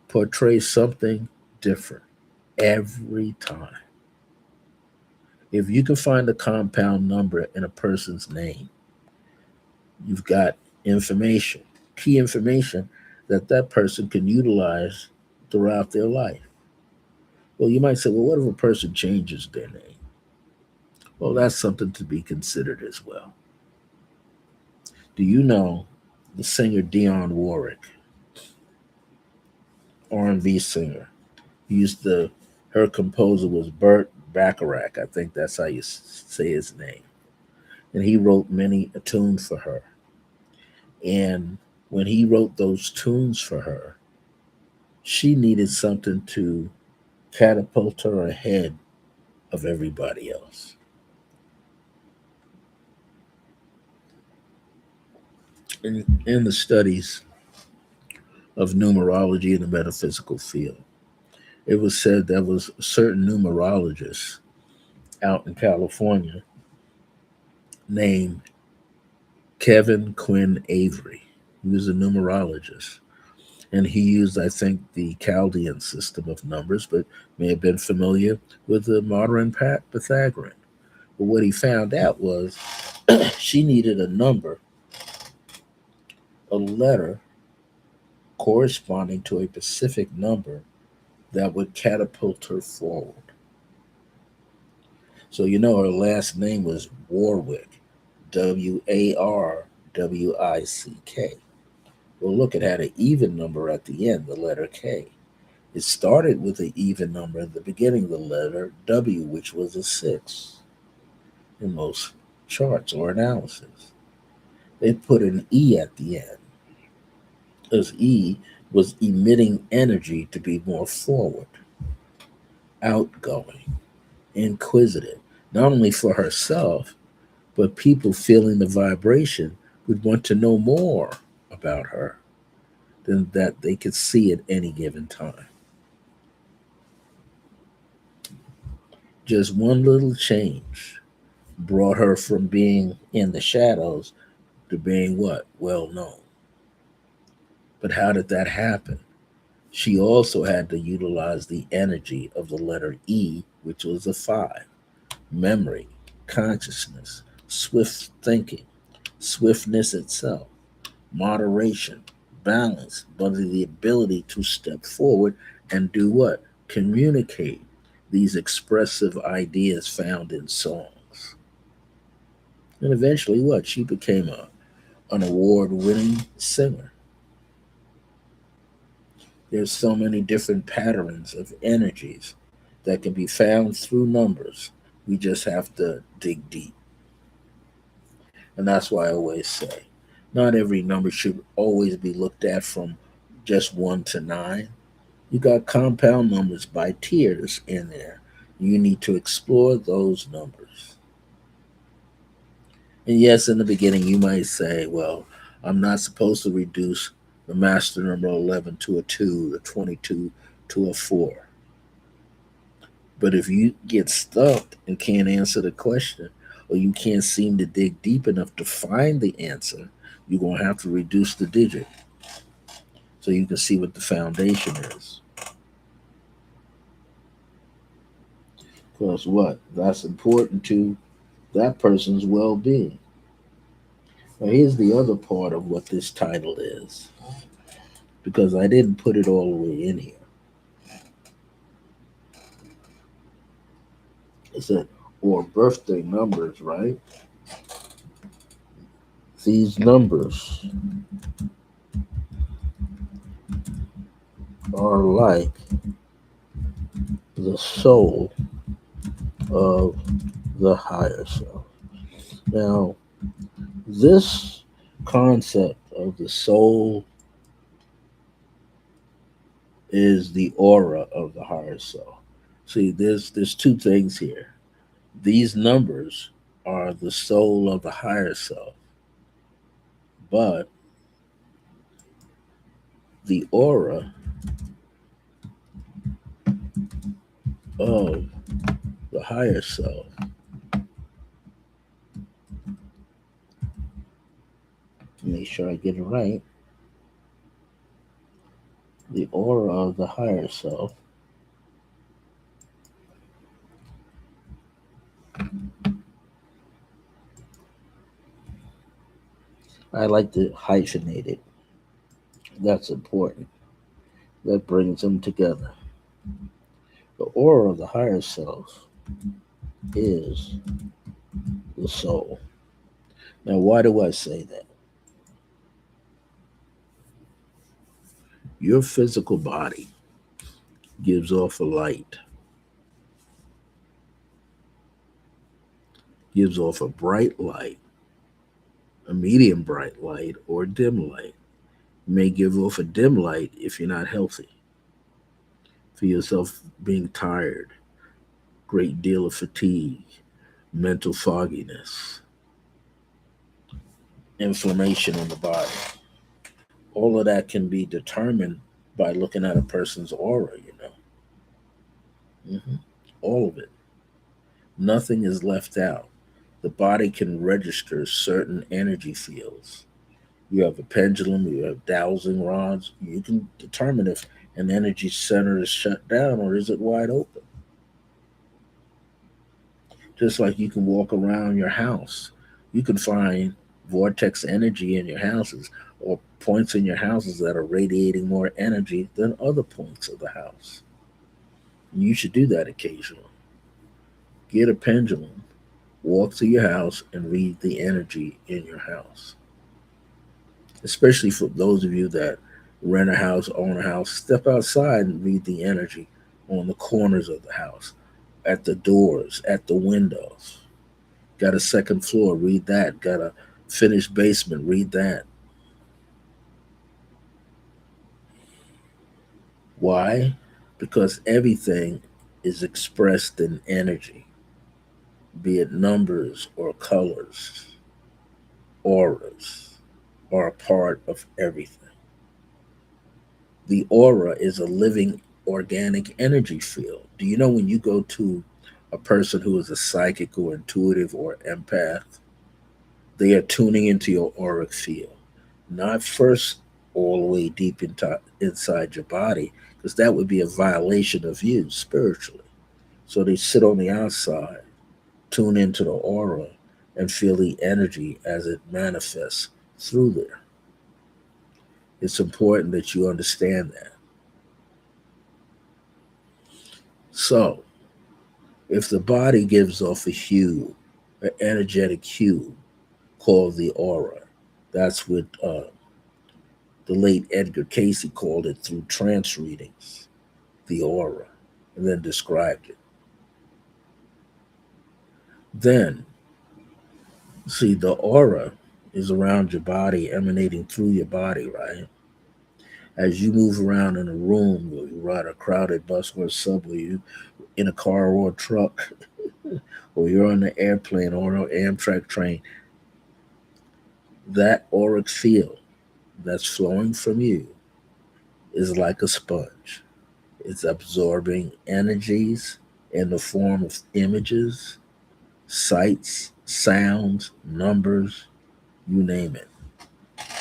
portray something different every time. If you can find a compound number in a person's name, you've got information, key information that that person can utilize throughout their life. Well, you might say, well, what if a person changes their name? Well, that's something to be considered as well. Do you know the singer Dionne Warwick, R&B singer? He used to, her composer was Burt Bacharach. I think that's how you say his name. And he wrote many a tune for her. And when he wrote those tunes for her, she needed something to catapult her ahead of everybody else. In the studies of numerology in the metaphysical field, it was said there was a certain numerologist out in California named Kevin Quinn Avery. He was a numerologist, and he used, I think, the Chaldean system of numbers, but may have been familiar with the modern Pythagorean. But what he found out was she needed a number, a letter corresponding to a specific number that would catapult her forward. So you know her last name was Warwick, Warwick. Well, look, it had an even number at the end, the letter K. It started with an even number at the beginning of the letter W, which was a 6 in most. charts or analysis. They put an E at the end, as E was emitting energy to be more forward, outgoing, inquisitive, not only for herself, but people feeling the vibration would want to know more about her than that they could see at any given time. Just one little change brought her from being in the shadows to being what? Well known. But how did that happen? She also had to utilize the energy of the letter E, which was a five: memory, consciousness, swift thinking, swiftness itself, moderation, balance, but the ability to step forward and do what? Communicate these expressive ideas found in songs. And eventually, what? She became an award winning singer. There's so many different patterns of energies that can be found through numbers. We just have to dig deep. And that's why I always say not every number should always be looked at from just 1 to 9. You got compound numbers by tiers in there. You need to explore those numbers. And yes, in the beginning, you might say, well, I'm not supposed to reduce the master number 11 to a 2, the 22 to a 4. But if you get stuck and can't answer the question, or you can't seem to dig deep enough to find the answer, you're going to have to reduce the digit so you can see what the foundation is. Because what? That's important to that person's well being. Now, here's the other part of what this title is, because I didn't put it all the way in here. It said, or birthday numbers, right? These numbers are like the soul of the higher self. Now, this concept of the soul is the aura of the higher self. See, there's two things here. These numbers are the soul of the higher self, but the aura of the higher self, make sure I get it right. The aura of the higher self I like to hyphenate it. That's important. That brings them together. The aura of the higher self is the soul. Now, why do I say that? Your physical body gives off a light, gives off a bright light, a medium bright light, or a dim light. You may give off a dim light if you're not healthy. Feel yourself being tired, great deal of fatigue, mental fogginess, inflammation in the body. All of that can be determined by looking at a person's aura, you know. All of it. Nothing is left out. The body can register certain energy fields. You have a pendulum, you have dowsing rods. You can determine if an energy center is shut down or is it wide open. Just like you can walk around your house, you can find vortex energy in your houses or points in your houses that are radiating more energy than other points of the house. You should do that occasionally. Get a pendulum, walk to your house, and read the energy in your house. Especially for those of you that rent a house, own a house, step outside and read the energy on the corners of the house, at the doors, at the windows. Got a second floor, read that. Got a finished basement, read that. Why? Because everything is expressed in energy, be it numbers or colors, auras, are a part of everything. The aura is a living organic energy field. Do you know when you go to a person who is a psychic or intuitive or empath, they are tuning into your auric field, not first all the way deep inside your body, because that would be a violation of you spiritually. So they sit on the outside, tune into the aura, and feel the energy as it manifests through there. It's important that you understand that. So, if the body gives off a hue, an energetic hue called the aura, that's what the late Edgar Casey called it through trance readings, the aura, and then described it. Then, see, the aura is around your body, emanating through your body, right? As you move around in a room, or you ride a crowded bus or subway, you in a car or a truck, or you're on the airplane or an Amtrak train, that auric field that's flowing from you is like a sponge. It's absorbing energies in the form of images, sights, sounds, numbers, you name it.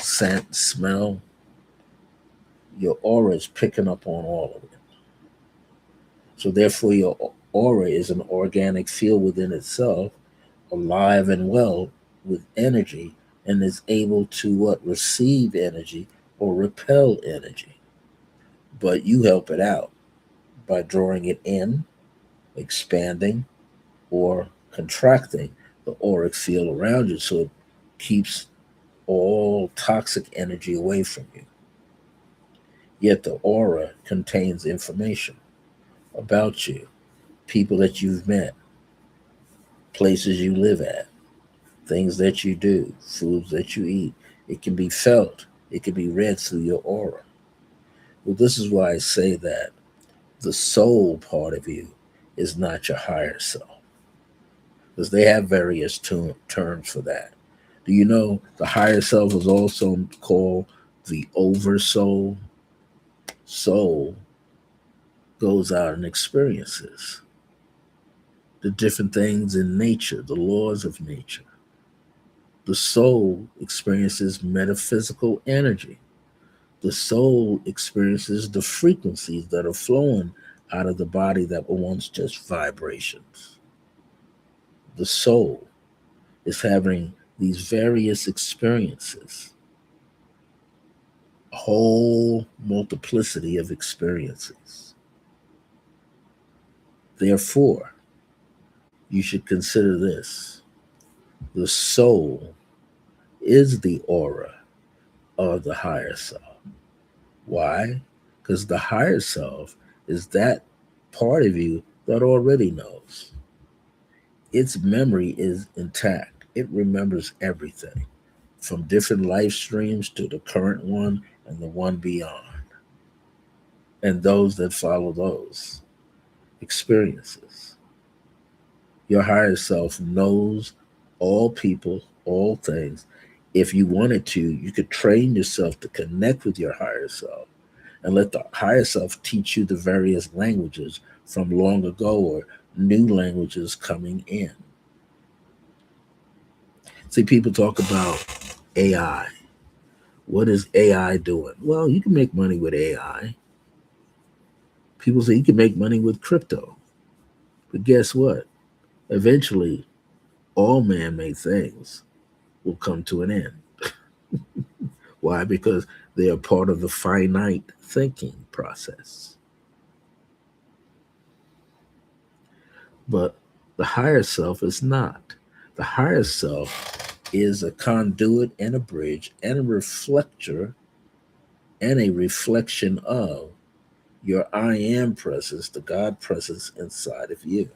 Scent, smell. Your aura is picking up on all of it. So, therefore, your aura is an organic field within itself, alive and well with energy, and is able to what? Receive energy or repel energy. But you help it out by drawing it in, expanding, or contracting the auric field around you so it keeps all toxic energy away from you. Yet the aura contains information about you, people that you've met, places you live at, things that you do, foods that you eat. It can be felt, it can be read through your aura. Well, this is why I say that the soul part of you is not your higher self, because they have various terms for that. Do you know the higher self is also called the oversoul? Soul goes out and experiences the different things in nature, the laws of nature. The soul experiences metaphysical energy. The soul experiences the frequencies that are flowing out of the body that were once just vibrations. The soul is having these various experiences, a whole multiplicity of experiences. Therefore, you should consider this: the soul is the aura of the higher self. Why? Because the higher self is that part of you that already knows. Its memory is intact, it remembers everything from different life streams to the current one and the one beyond, and those that follow those experiences. Your higher self knows all people, all things. If you wanted to, you could train yourself to connect with your higher self and let the higher self teach you the various languages from long ago or new languages coming in. See, people talk about AI. What is AI doing? Well, you can make money with AI. People say you can make money with crypto. But guess what? Eventually, all man made things will come to an end. Why? Because they are part of the finite thinking process. But the higher self is not. The higher self is a conduit and a bridge and a reflector and a reflection of your I am presence, the God presence inside of you.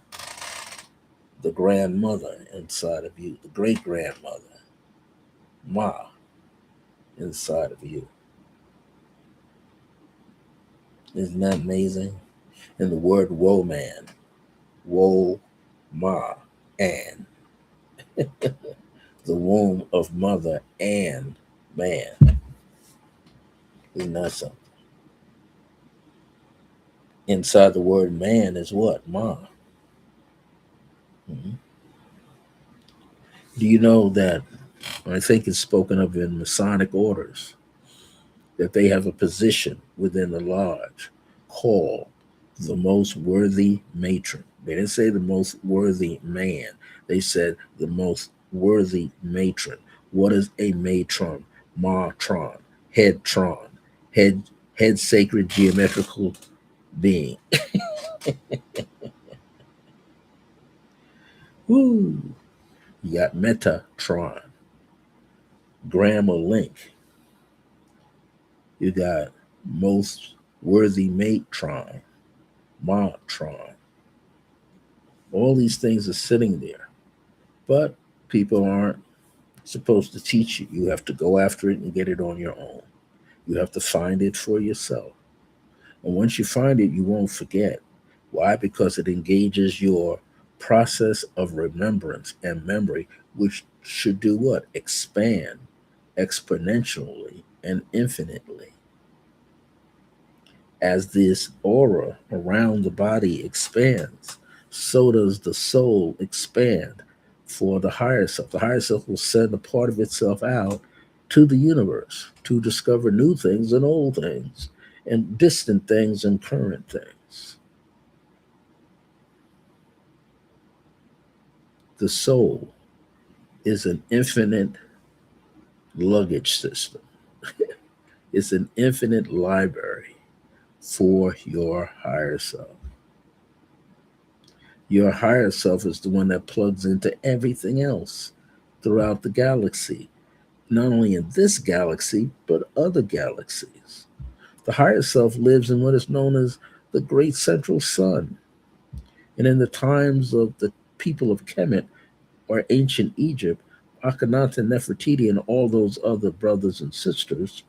the grandmother inside of you, the great grandmother, Ma, inside of you. Isn't that amazing? And the word woe man, woe ma, and the womb of mother and man. Isn't that something? Inside the word man is what? Ma. Mhm. Do you know that I think it's spoken of in Masonic orders that they have a position within the lodge called the most worthy matron? They didn't say the most worthy man. They said the most worthy matron. What is a matron? Matron, head tron, head head sacred geometrical being. Woo! You got Metatron, Grandma Link. You got most worthy matron, Matron. All these things are sitting there, but people aren't supposed to teach you. You have to go after it and get it on your own. You have to find it for yourself. And once you find it, you won't forget. Why? Because it engages your process of remembrance and memory, which should do what? Expand exponentially and infinitely. As this aura around the body expands, so does the soul expand for the higher self. The higher self will send a part of itself out to the universe to discover new things and old things, and distant things and current things. The soul is an infinite luggage system, it's an infinite library for your higher self. Your higher self is the one that plugs into everything else throughout the galaxy, not only in this galaxy, but other galaxies. The higher self lives in what is known as the great central sun. And in the times of the people of Kemet or ancient Egypt, Akhenaten, Nefertiti, and all those other brothers and sisters,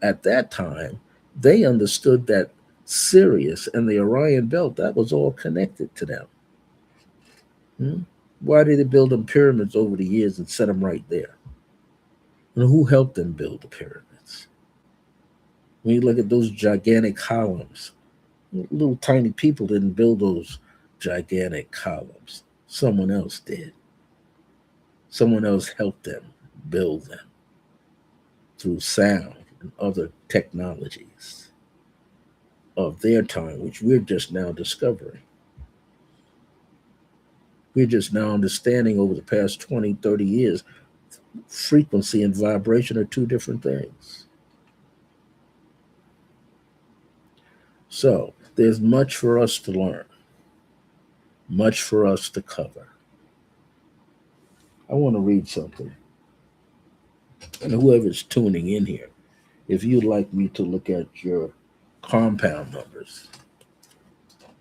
at that time, they understood that Sirius and the Orion belt, that was all connected to them. Hmm? Why did they build them pyramids over the years and set them right there? And who helped them build the pyramids? When you look at those gigantic columns, little tiny people didn't build those gigantic columns. Someone else did. Someone else helped them build them through sound and other technologies of their time, which we're just now discovering. We're just now understanding over the past 20, 30 years, frequency and vibration are two different things. So there's much for us to learn, much for us to cover. I want to read something. And whoever's tuning in here, if you'd like me to look at your compound numbers,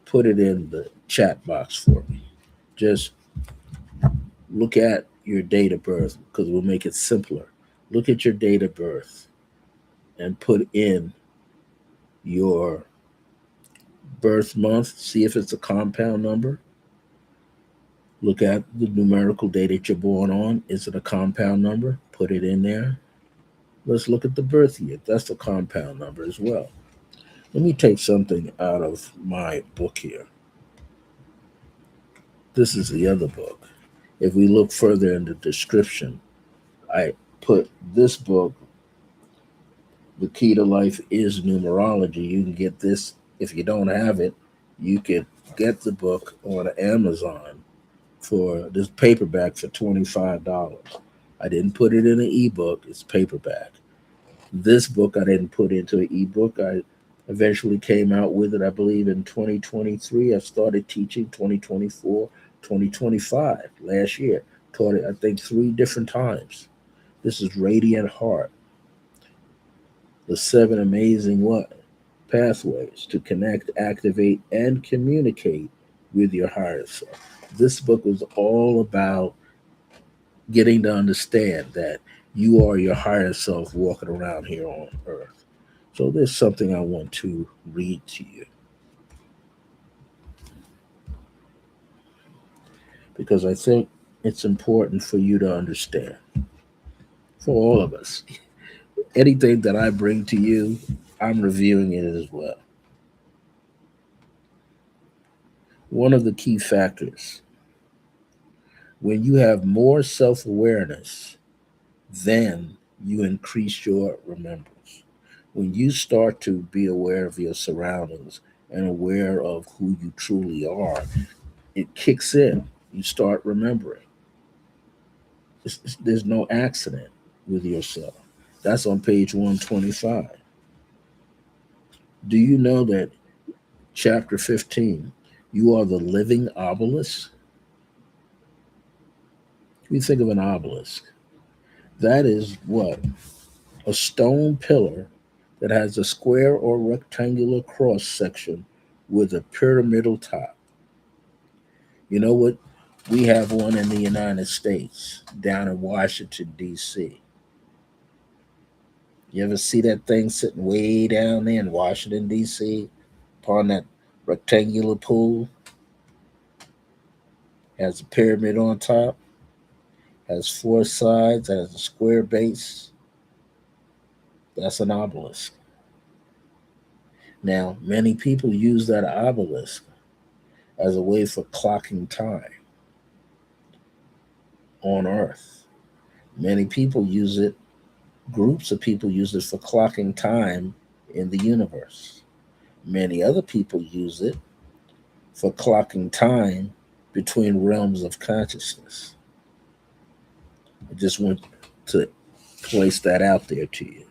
put it in the chat box for me. Just look at your date of birth because we'll make it simpler. Look at your date of birth and put in your birth month, see if it's a compound number. Look at the numerical day that you're born on. Is it a compound number? Put it in there. Let's look at the birth year. That's a compound number as well. Let me take something out of my book here. This is the other book. If we look further in the description, I put this book, The Key to Life is Numerology. You can get this. If you don't have it, you can get the book on Amazon for this paperback for $25. I didn't put it in an ebook, it's paperback. This book I didn't put into an ebook. I eventually came out with it, I believe, in 2023. I started teaching 2024, 2025, last year. Taught it, I think, 3 different times. This is Radiant Heart. The 7 amazing what? Pathways to connect, activate, and communicate with your higher self. This book was all about getting to understand that you are your higher self walking around here on earth. So there's something I want to read to you because I think it's important for you to understand, for all of us. Anything that I bring to you, I'm reviewing it as well. One of the key factors when you have more self awareness, then you increase your remembrance. When you start to be aware of your surroundings and aware of who you truly are, it kicks in. You start remembering. There's no accident with yourself. That's on page 125. Do you know that chapter 15, you are the living obelisk? We think of an obelisk. That is what? A stone pillar that has a square or rectangular cross section with a pyramidal top. You know what? We have one in the United States down in Washington, D.C. You ever see that thing sitting way down there in Washington, D.C. upon that rectangular pool? Has a pyramid on top, has four sides, has a square base. That's an obelisk. Now, many people use that obelisk as a way for clocking time on Earth. Many people use it, groups of people use it for clocking time in the universe. Many other people use it for clocking time between realms of consciousness. I just want to place that out there to you.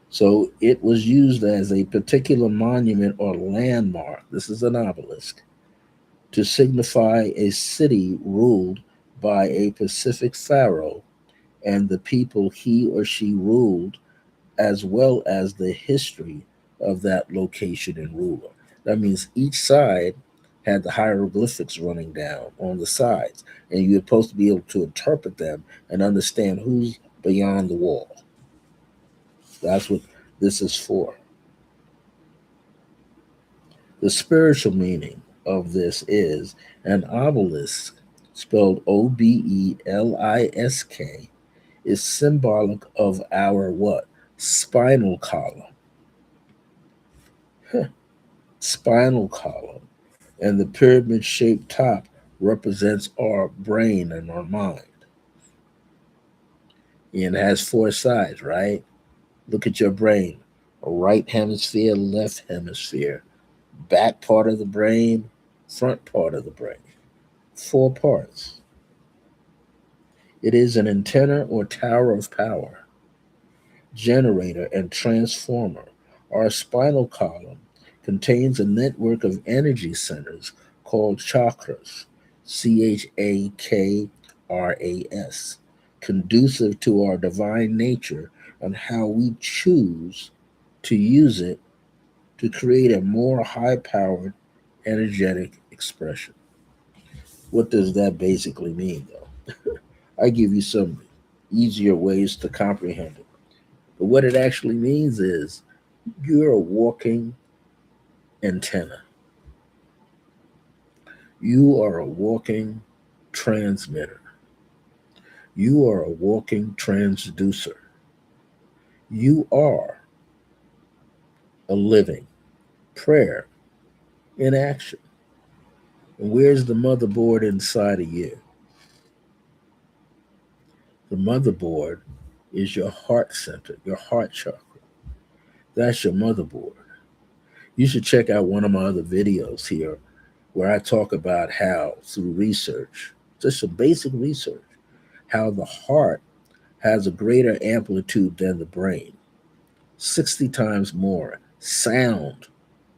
So it was used as a particular monument or landmark. This is an obelisk to signify a city ruled by a Pacific pharaoh and the people he or she ruled, as well as the history of that location and ruler. That means each side had the hieroglyphics running down on the sides, and you're supposed to be able to interpret them and understand who's beyond the wall. That's what this is for. The spiritual meaning of this is an obelisk, spelled Obelisk, is symbolic of our what? Spinal column. Spinal column. And the pyramid shaped top represents our brain and our mind. And it has four sides, right? Look at your brain: a right hemisphere, left hemisphere, back part of the brain, front part of the brain. Four parts. It is an antenna or tower of power, generator, and transformer. Our spinal column contains a network of energy centers called chakras, Chakras, conducive to our divine nature and how we choose to use it to create a more high powered energetic expression. What does that basically mean, though? I give you some easier ways to comprehend it. But what it actually means is you're a walking antenna. You are a walking transmitter. You are a walking transducer. You are a living prayer in action. And where's the motherboard inside of you? The motherboard is your heart center, your heart chakra. That's your motherboard. You should check out one of my other videos here where I talk about how, through research, just some basic research, how the heart has a greater amplitude than the brain, 60 times more sound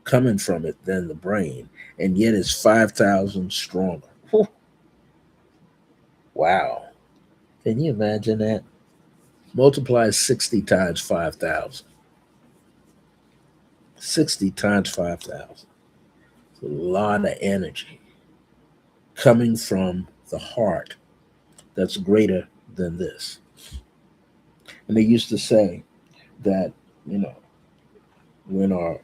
coming from it than the brain, and yet it's 5,000 stronger. Whew. Wow. Can you imagine that? Multiply 60 times 5,000. 60 times 5,000. a lot of energy coming from the heart that's greater than this. And they used to say that, you know, when our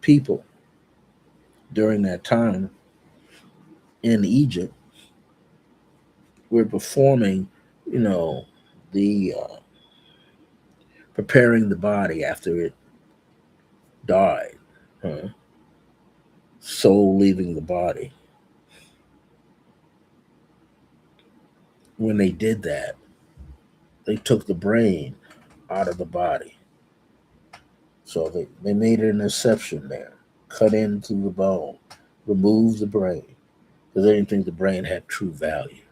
people during that time in Egypt were performing, you know, the preparing the body after it died, huh? Soul leaving the body. When they did that, they took the brain out of the body. So they made an exception there, cut into the bone, removed the brain, because they didn't think the brain had true value.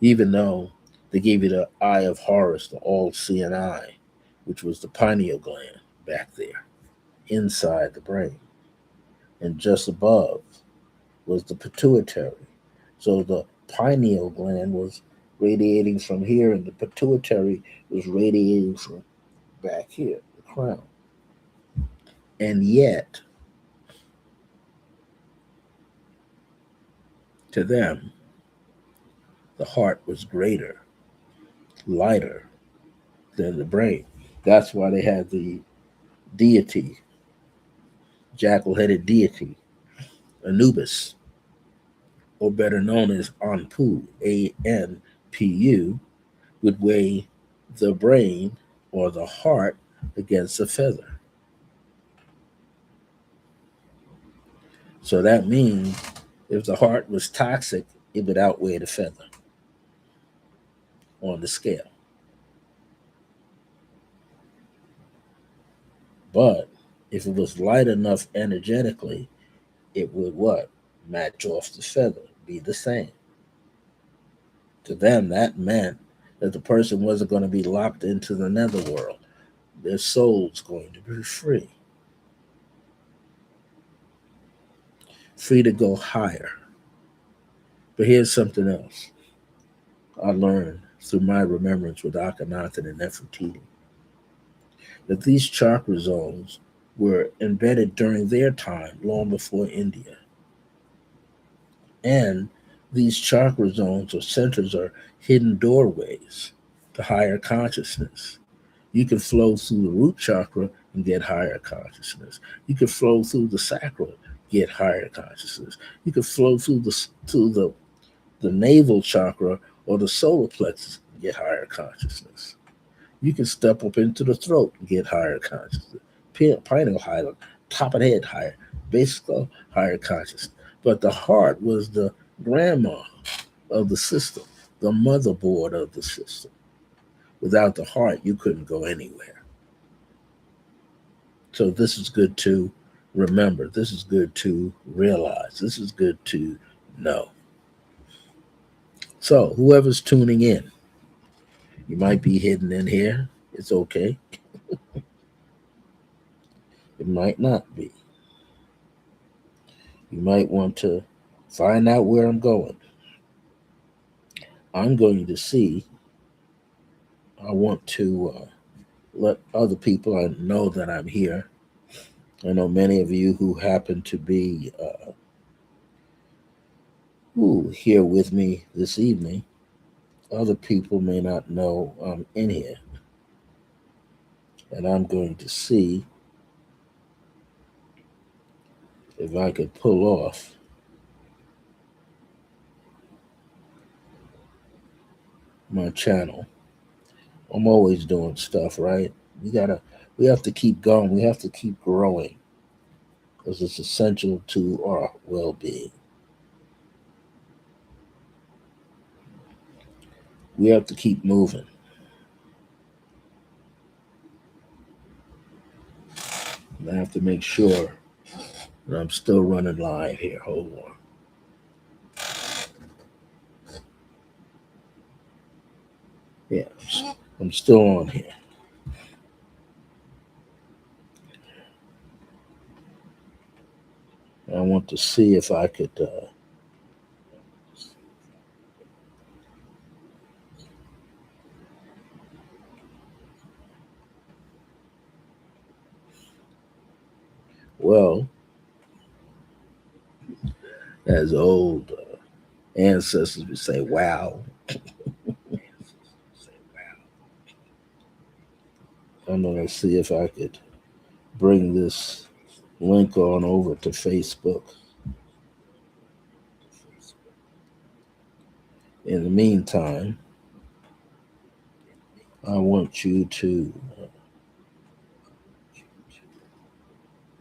Even though they gave you the eye of Horus, the all seeing eye, which was the pineal gland back there inside the brain. And just above was the pituitary. So the pineal gland was radiating from here, and the pituitary was radiating from back here, the crown. And yet, to them, the heart was greater, lighter than the brain. That's why they had the deity, jackal headed deity, Anubis, or better known as Anpu, Anpu, would weigh the brain or the heart against a feather. So that means if the heart was toxic, it would outweigh the feather on the scale. But if it was light enough energetically, it would what? Match off the feather, be the same. To them, that meant that the person wasn't going to be locked into the netherworld. Their soul's going to be free. Free to go higher. But here's something else I learned through my remembrance with Akhenaten and Nefertiti, that these chakra zones were embedded during their time, long before India. And these chakra zones or centers are hidden doorways to higher consciousness. You can flow through the root chakra and get higher consciousness. You can flow through the sacral, get higher consciousness. You can flow through the navel chakra or the solar plexus and get higher consciousness. You can step up into the throat and get higher consciousness. Pineal higher, top of the head higher, basic higher consciousness. But the heart was the grandma of the system, the motherboard of the system. Without the heart, you couldn't go anywhere. So this is good to remember. This is good to realize. This is good to know. So whoever's tuning in, you might be hidden in here. It's okay. It might not be. You might want to find out where I'm going. I'm going to see. I want to let other people I know that I'm here. I know many of you who happen to be here with me this evening. Other people may not know I'm in here. And I'm going to see if I could pull off my channel. I'm always doing stuff, right? We have to keep going. We have to keep growing because it's essential to our well-being. We have to keep moving. And I have to make sure that I'm still running live here. Hold on. Yeah, I'm still on here. I want to see if I could. Well, As old ancestors would say, wow. I'm going to see if I could bring this link on over to Facebook. In the meantime, I want you to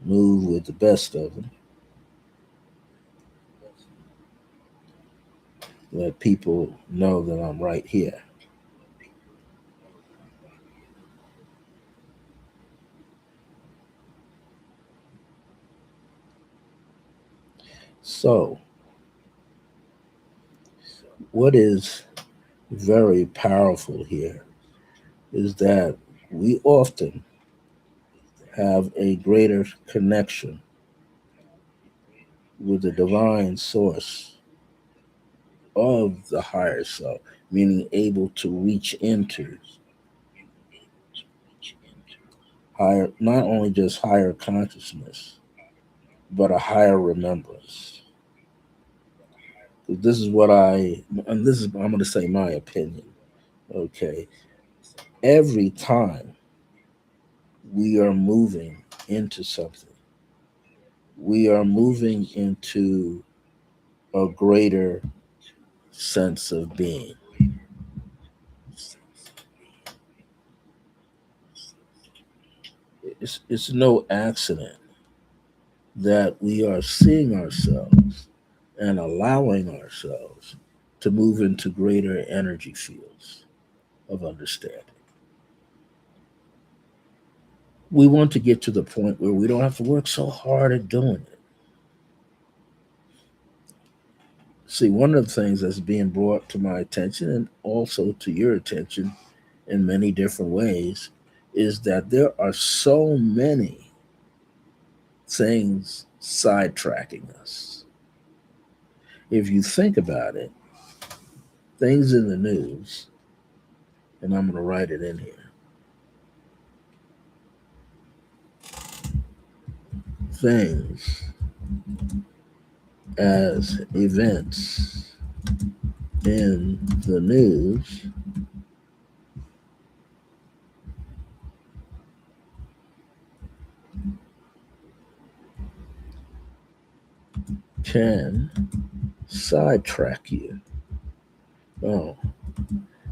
move with the best of them. Let people know that I'm right here. So, what is very powerful here is that we often have a greater connection with the divine source of the higher self, meaning able to reach into higher, not only just higher consciousness, but a higher remembrance. This is what and this is, I'm going to say my opinion, okay? Every time we are moving into something, we are moving into a greater sense of being. It's no accident that we are seeing ourselves and allowing ourselves to move into greater energy fields of understanding. We want to get to the point where we don't have to work so hard at doing it. See, one of the things that's being brought to my attention and also to your attention in many different ways is that there are so many things sidetracking us. If you think about it, things in the news, and I'm going to write it in here, things as events in the news can sidetrack you. Oh,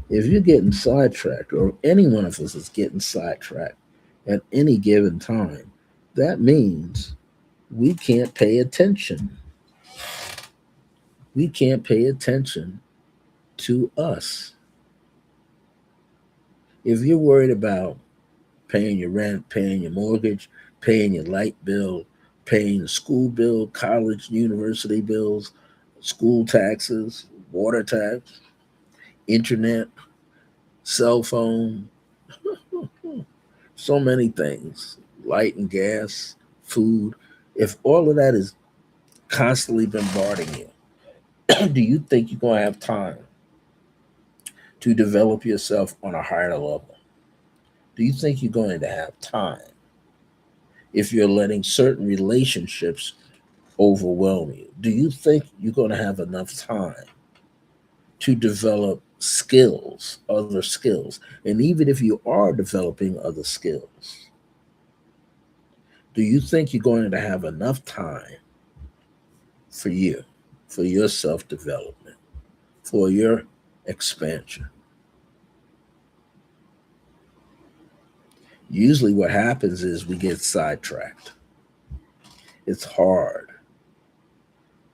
if you're getting sidetracked, or any one of us is getting sidetracked at any given time, that means we can't pay attention. We can't pay attention to us. If you're worried about paying your rent, paying your mortgage, paying your light bill, paying the school bill, college, university bills, school taxes, water tax, internet, cell phone, so many things, light and gas, food. If all of that is constantly bombarding you, do you think you're going to have time to develop yourself on a higher level? Do you think you're going to have time if you're letting certain relationships overwhelm you? Do you think you're going to have enough time to develop skills, other skills? And even if you are developing other skills, do you think you're going to have enough time for you, for your self development, for your expansion? Usually, what happens is we get sidetracked. It's hard.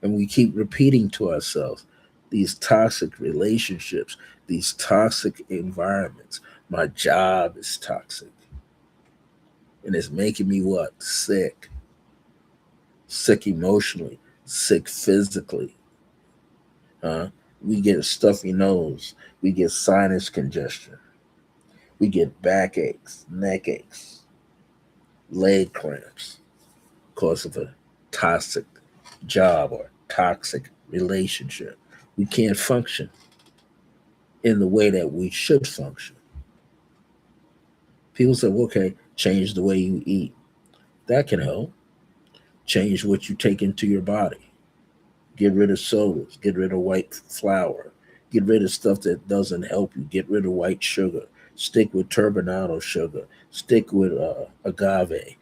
And we keep repeating to ourselves these toxic relationships, these toxic environments. My job is toxic. And it's making me what? Sick. Sick emotionally, sick physically. Huh? We get a stuffy nose. We get sinus congestion. We get backaches, neck aches, leg cramps because of a toxic job or toxic relationship. We can't function in the way that we should function. People say, well, okay, change the way you eat. That can help. Change what you take into your body. Get rid of sodas. Get rid of white flour. Get rid of stuff that doesn't help you. Get rid of white sugar. Stick with turbinado sugar. Stick with agave.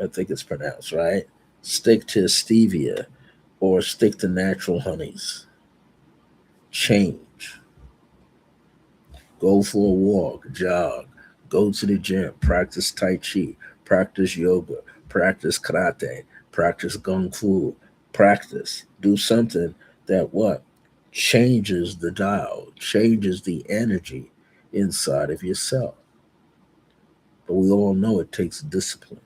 I think it's pronounced right. Stick to stevia or stick to natural honeys. Change. Go for a walk, jog, go to the gym, practice Tai Chi, practice yoga, practice karate, practice Kung Fu, practice. Do something that what? Changes the dial, changes the energy inside of yourself. But we all know it takes discipline.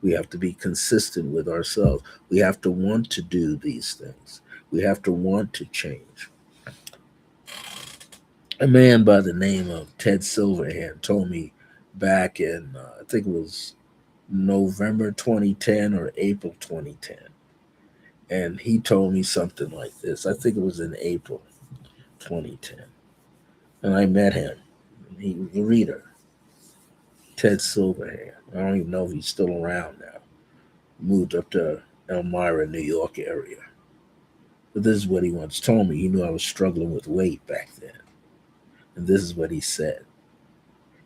We have to be consistent with ourselves. We have to want to do these things. We have to want to change. A man by the name of Ted Silverhand told me back in, I think it was November 2010 or April 2010. And he told me something like this. I think it was in April 2010. And I met him. He was a reader, Ted Silverhand. I don't even know if he's still around now. Moved up to Elmira, New York area. But this is what he once told me. He knew I was struggling with weight back then. And this is what he said.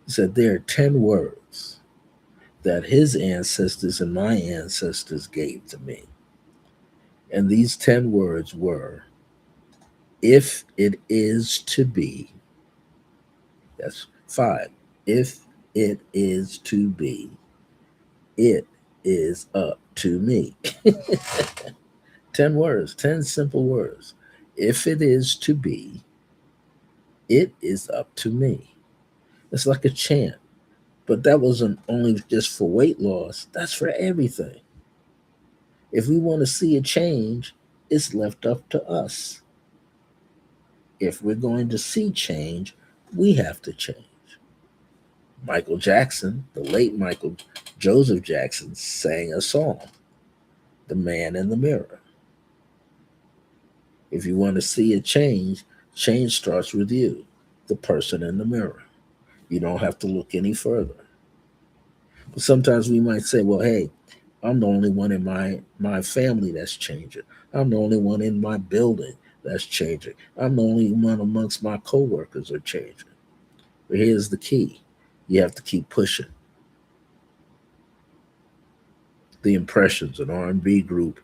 He said, there are 10 words that his ancestors and my ancestors gave to me. And these 10 words were, if it is to be, that's 5. If it is to be, it is up to me. 10 words, 10 simple words. If it is to be, it is up to me. It's like a chant. But that wasn't only just for weight loss, that's for everything. If we want to see a change, it's left up to us. If we're going to see change, we have to change. Michael Jackson, the late Michael Joseph Jackson, sang a song, The Man in the Mirror. If you want to see a change, change starts with you, the person in the mirror. You don't have to look any further. But sometimes we might say, well, hey, I'm the only one in my family that's changing. I'm the only one in my building that's changing. I'm the only one amongst my coworkers are changing. But here's the key. You have to keep pushing. The Impressions, an R&B group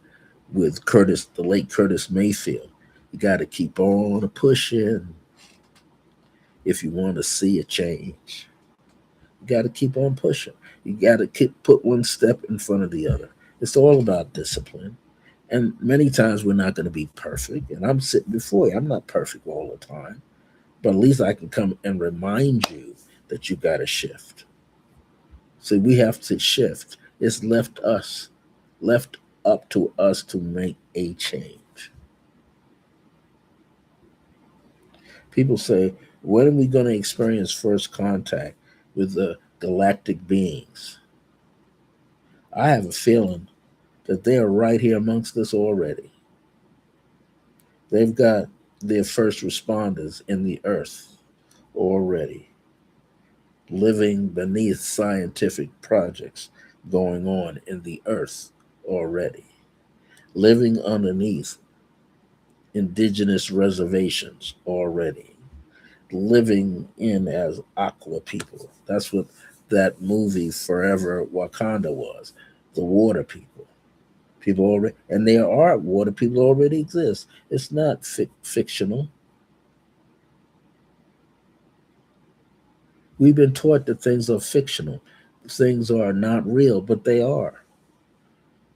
with the late Curtis Mayfield. You got to keep on pushing if you want to see a change. You got to keep on pushing. You got to put one step in front of the other. It's all about discipline. And many times we're not going to be perfect. And I'm sitting before you. I'm not perfect all the time. But at least I can come and remind you that you got to shift. So we have to shift. It's left up to us to make a change. People say, when are we going to experience first contact with the galactic beings? I have a feeling that they are right here amongst us already. They've got their first responders in the earth already, living beneath scientific projects going on in the earth already, living underneath indigenous reservations already, living in as aqua people. That's what that movie Forever Wakanda was, the water people. People already, and there are water people already exist. It's not fictional. We've been taught that things are fictional, things are not real, but they are.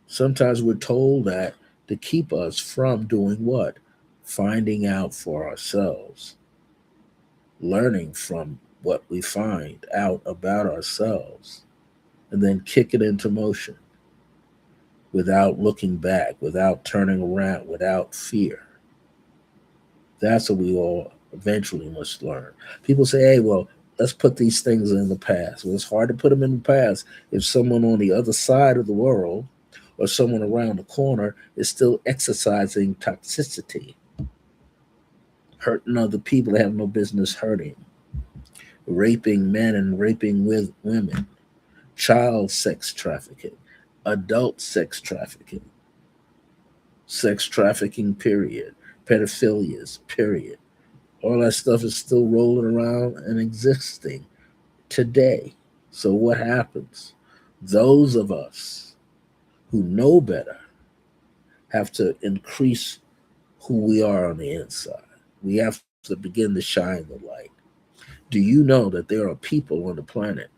Sometimes we're told that to keep us from doing what? Finding out for ourselves, learning from what we find out about ourselves, and then kick it into motion without looking back, without turning around, without fear. That's what we all eventually must learn. People say, hey, well, let's put these things in the past. Well, it's hard to put them in the past if someone on the other side of the world or someone around the corner is still exercising toxicity, hurting other people that have no business hurting, raping men and raping with women, child sex trafficking, adult sex trafficking. sex trafficking, period, pedophilias, period. All that stuff is still rolling around and existing today. So what happens? Those of us who know better have to increase who we are on the inside. We have to begin to shine the light. Do you know that there are people on the planet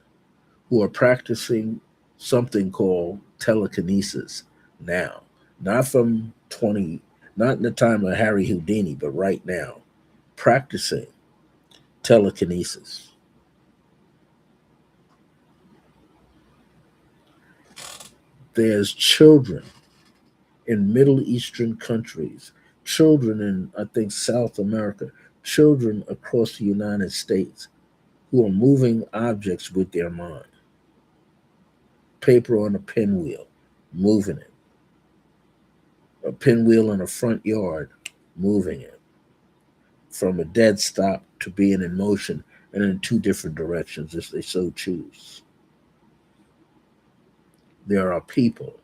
who are practicing something called telekinesis now? Not from 20, not in the time of Harry Houdini, but right now, practicing telekinesis. There's children in Middle Eastern countries, children in, I think, South America, children across the United States who are moving objects with their mind. Paper on a pinwheel, moving it. A pinwheel in a front yard, moving it. From a dead stop to being in motion and in two different directions if they so choose. There are people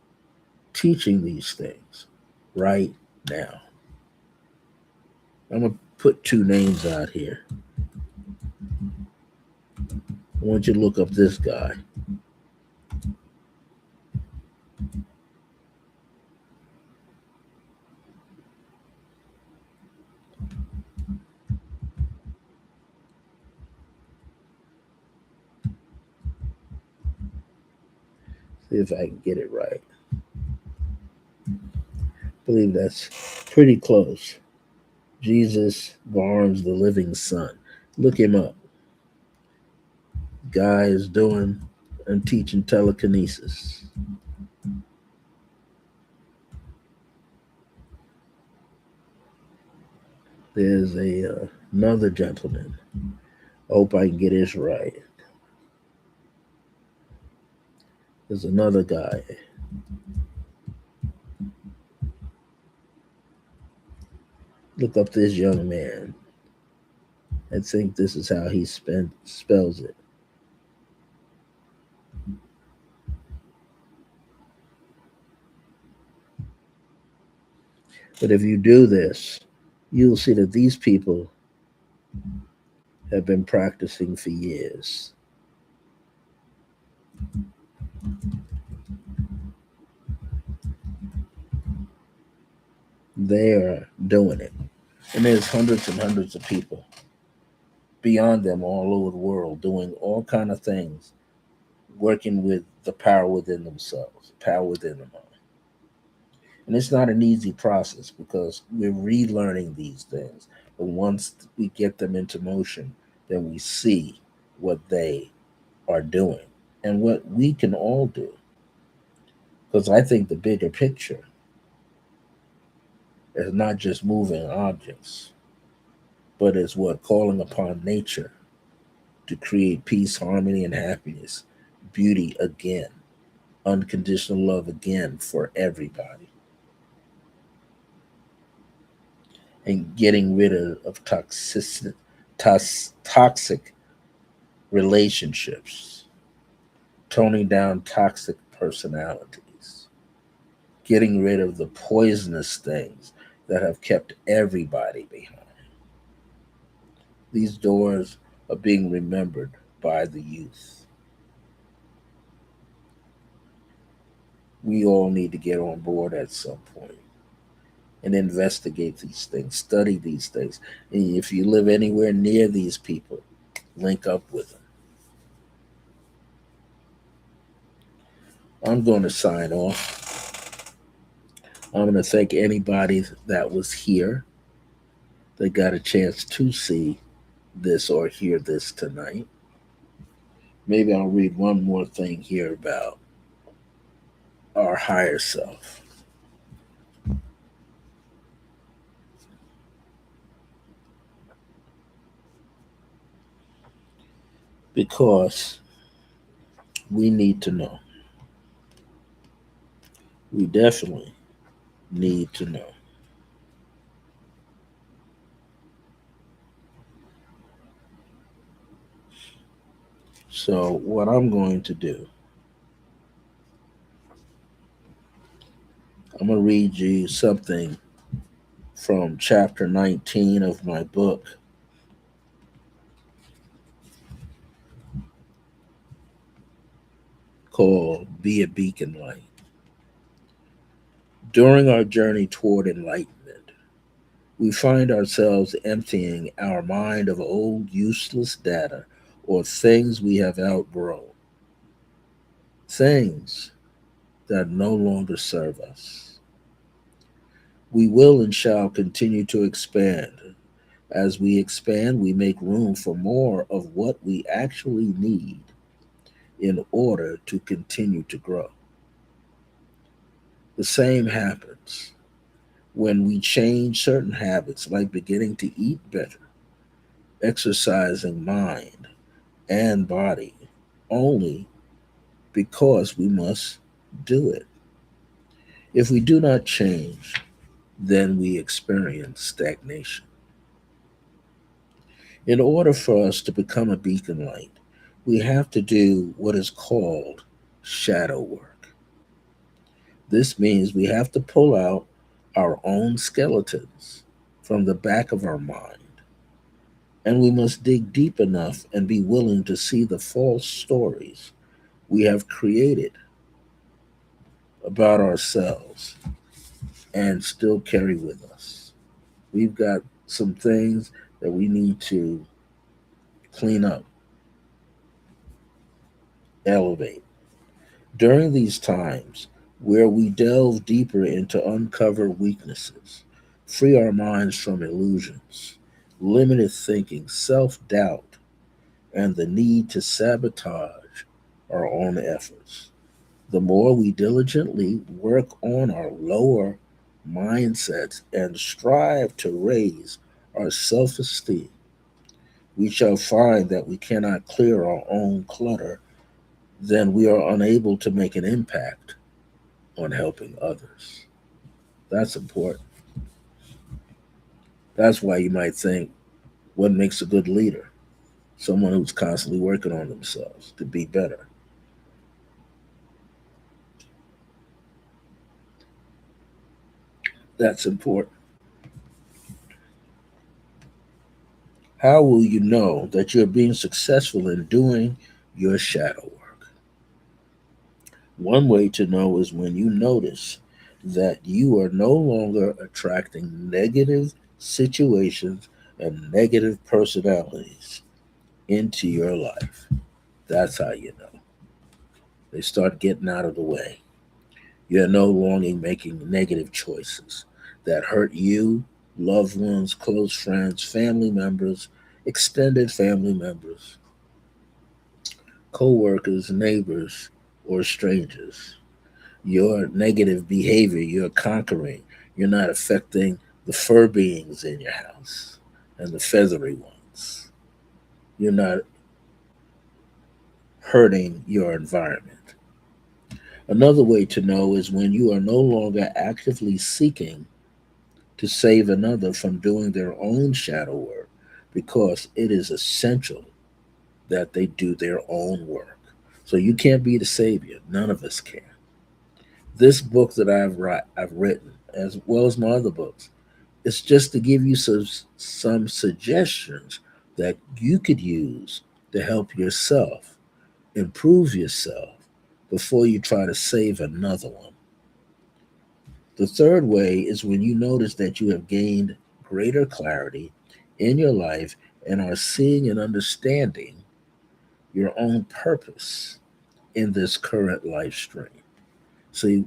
teaching these things right now. I'm going to put two names out here. I want you to look up this guy. See if I can get it right. I believe that's pretty close. Jesus Barnes, the Living Son. Look him up. Guy is doing and teaching telekinesis. There's another gentleman. I hope I can get this right. There's another guy. Look up this young man. I think this is how he spells it. But if you do this, you'll see that these people have been practicing for years. They are doing it. And there's hundreds and hundreds of people beyond them all over the world doing all kind of things, working with the power within themselves, power within them. And it's not an easy process because we're relearning these things. But once we get them into motion, then we see what they are doing and what we can all do. Because I think the bigger picture is not just moving objects, but it's what calling upon nature to create peace, harmony, and happiness, beauty again, unconditional love again for everybody, and getting rid of toxic relationships, toning down toxic personalities, getting rid of the poisonous things that have kept everybody behind. These doors are being remembered by the youth. We all need to get on board at some point and investigate these things, study these things. And if you live anywhere near these people, link up with them. I'm going to sign off. I'm going to thank anybody that was here that got a chance to see this or hear this tonight. Maybe I'll read one more thing here about our higher self. Because we need to know. We definitely need to know. So, what I'm going to do, I'm going to read you something from chapter 19 of my book called Be a Beacon Light. During our journey toward enlightenment, we find ourselves emptying our mind of old useless data or things we have outgrown, things that no longer serve us. We will and shall continue to expand. As we expand, we make room for more of what we actually need in order to continue to grow. The same happens when we change certain habits, like beginning to eat better, exercising mind and body, only because we must do it. If we do not change, then we experience stagnation. In order for us to become a beacon light, we have to do what is called shadow work. This means we have to pull out our own skeletons from the back of our mind, and we must dig deep enough and be willing to see the false stories we have created about ourselves and still carry with us. We've got some things that we need to clean up, elevate. During these times where we delve deeper into uncover weaknesses, free our minds from illusions, limited thinking, self doubt, and the need to sabotage our own efforts. The more we diligently work on our lower mindsets and strive to raise our self esteem, we shall find that we cannot clear our own clutter, then we are unable to make an impact on helping others. That's important. That's why you might think, what makes a good leader? Someone who's constantly working on themselves to be better. That's important. How will you know that you're being successful in doing your shadow work? One way to know is when you notice that you are no longer attracting negative situations and negative personalities into your life. That's how you know. They start getting out of the way. You're no longer making negative choices that hurt you, loved ones, close friends, family members, extended family members, co workers, neighbors, or strangers. Your negative behavior, you're conquering. You're not affecting the fur beings in your house and the feathery ones. You're not hurting your environment. Another way to know is when you are no longer actively seeking to save another from doing their own shadow work because it is essential that they do their own work. So you can't be the savior. None of us can. This book that I've written, as well as my other books, it's just to give you some suggestions that you could use to help yourself improve yourself before you try to save another one. The third way is when you notice that you have gained greater clarity in your life and are seeing and understanding your own purpose in this current life stream. See,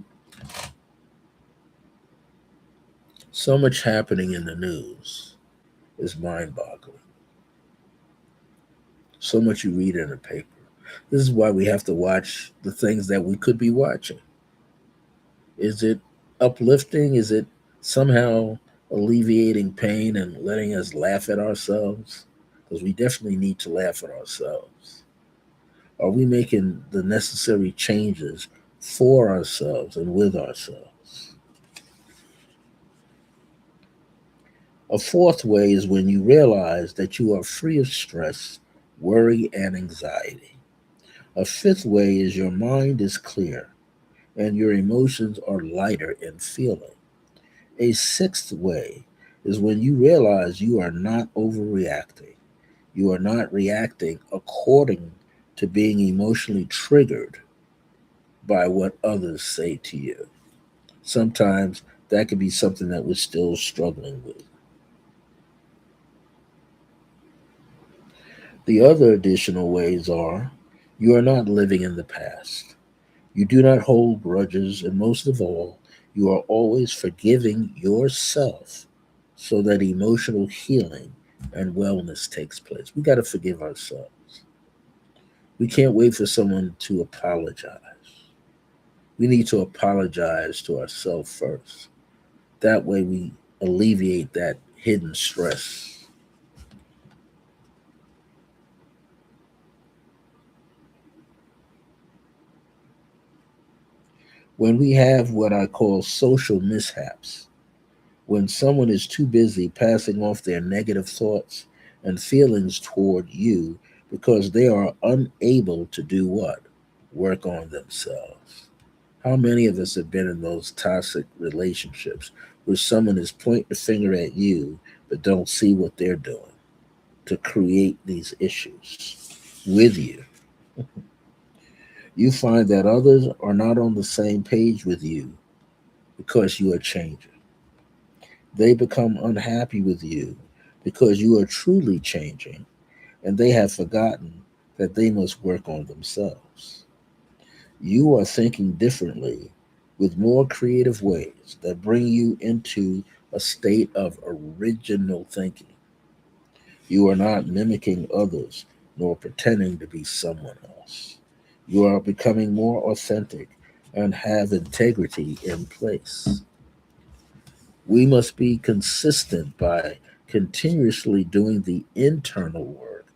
so much happening in the news is mind boggling. So much you read in a paper. This is why we have to watch the things that we could be watching. Is it uplifting? Is it somehow alleviating pain and letting us laugh at ourselves? Because we definitely need to laugh at ourselves. Are we making the necessary changes for ourselves and with ourselves? A fourth way is when you realize that you are free of stress, worry, and anxiety. A fifth way is your mind is clear and your emotions are lighter in feeling. A sixth way is when you realize you are not overreacting. You are not reacting according to being emotionally triggered by what others say to you. Sometimes that could be something that we're still struggling with. The other additional ways are you are not living in the past. You do not hold grudges, and most of all, you are always forgiving yourself so that emotional healing and wellness takes place. We got to forgive ourselves. We can't wait for someone to apologize. We need to apologize to ourselves first. That way, we alleviate that hidden stress. When we have what I call social mishaps, when someone is too busy passing off their negative thoughts and feelings toward you because they are unable to do what? Work on themselves. How many of us have been in those toxic relationships where someone is pointing a finger at you but don't see what they're doing to create these issues with you? You find that others are not on the same page with you because you are changing. They become unhappy with you because you are truly changing, and they have forgotten that they must work on themselves. You are thinking differently with more creative ways that bring you into a state of original thinking. You are not mimicking others nor pretending to be someone else. You are becoming more authentic and have integrity in place. We must be consistent by continuously doing the internal work,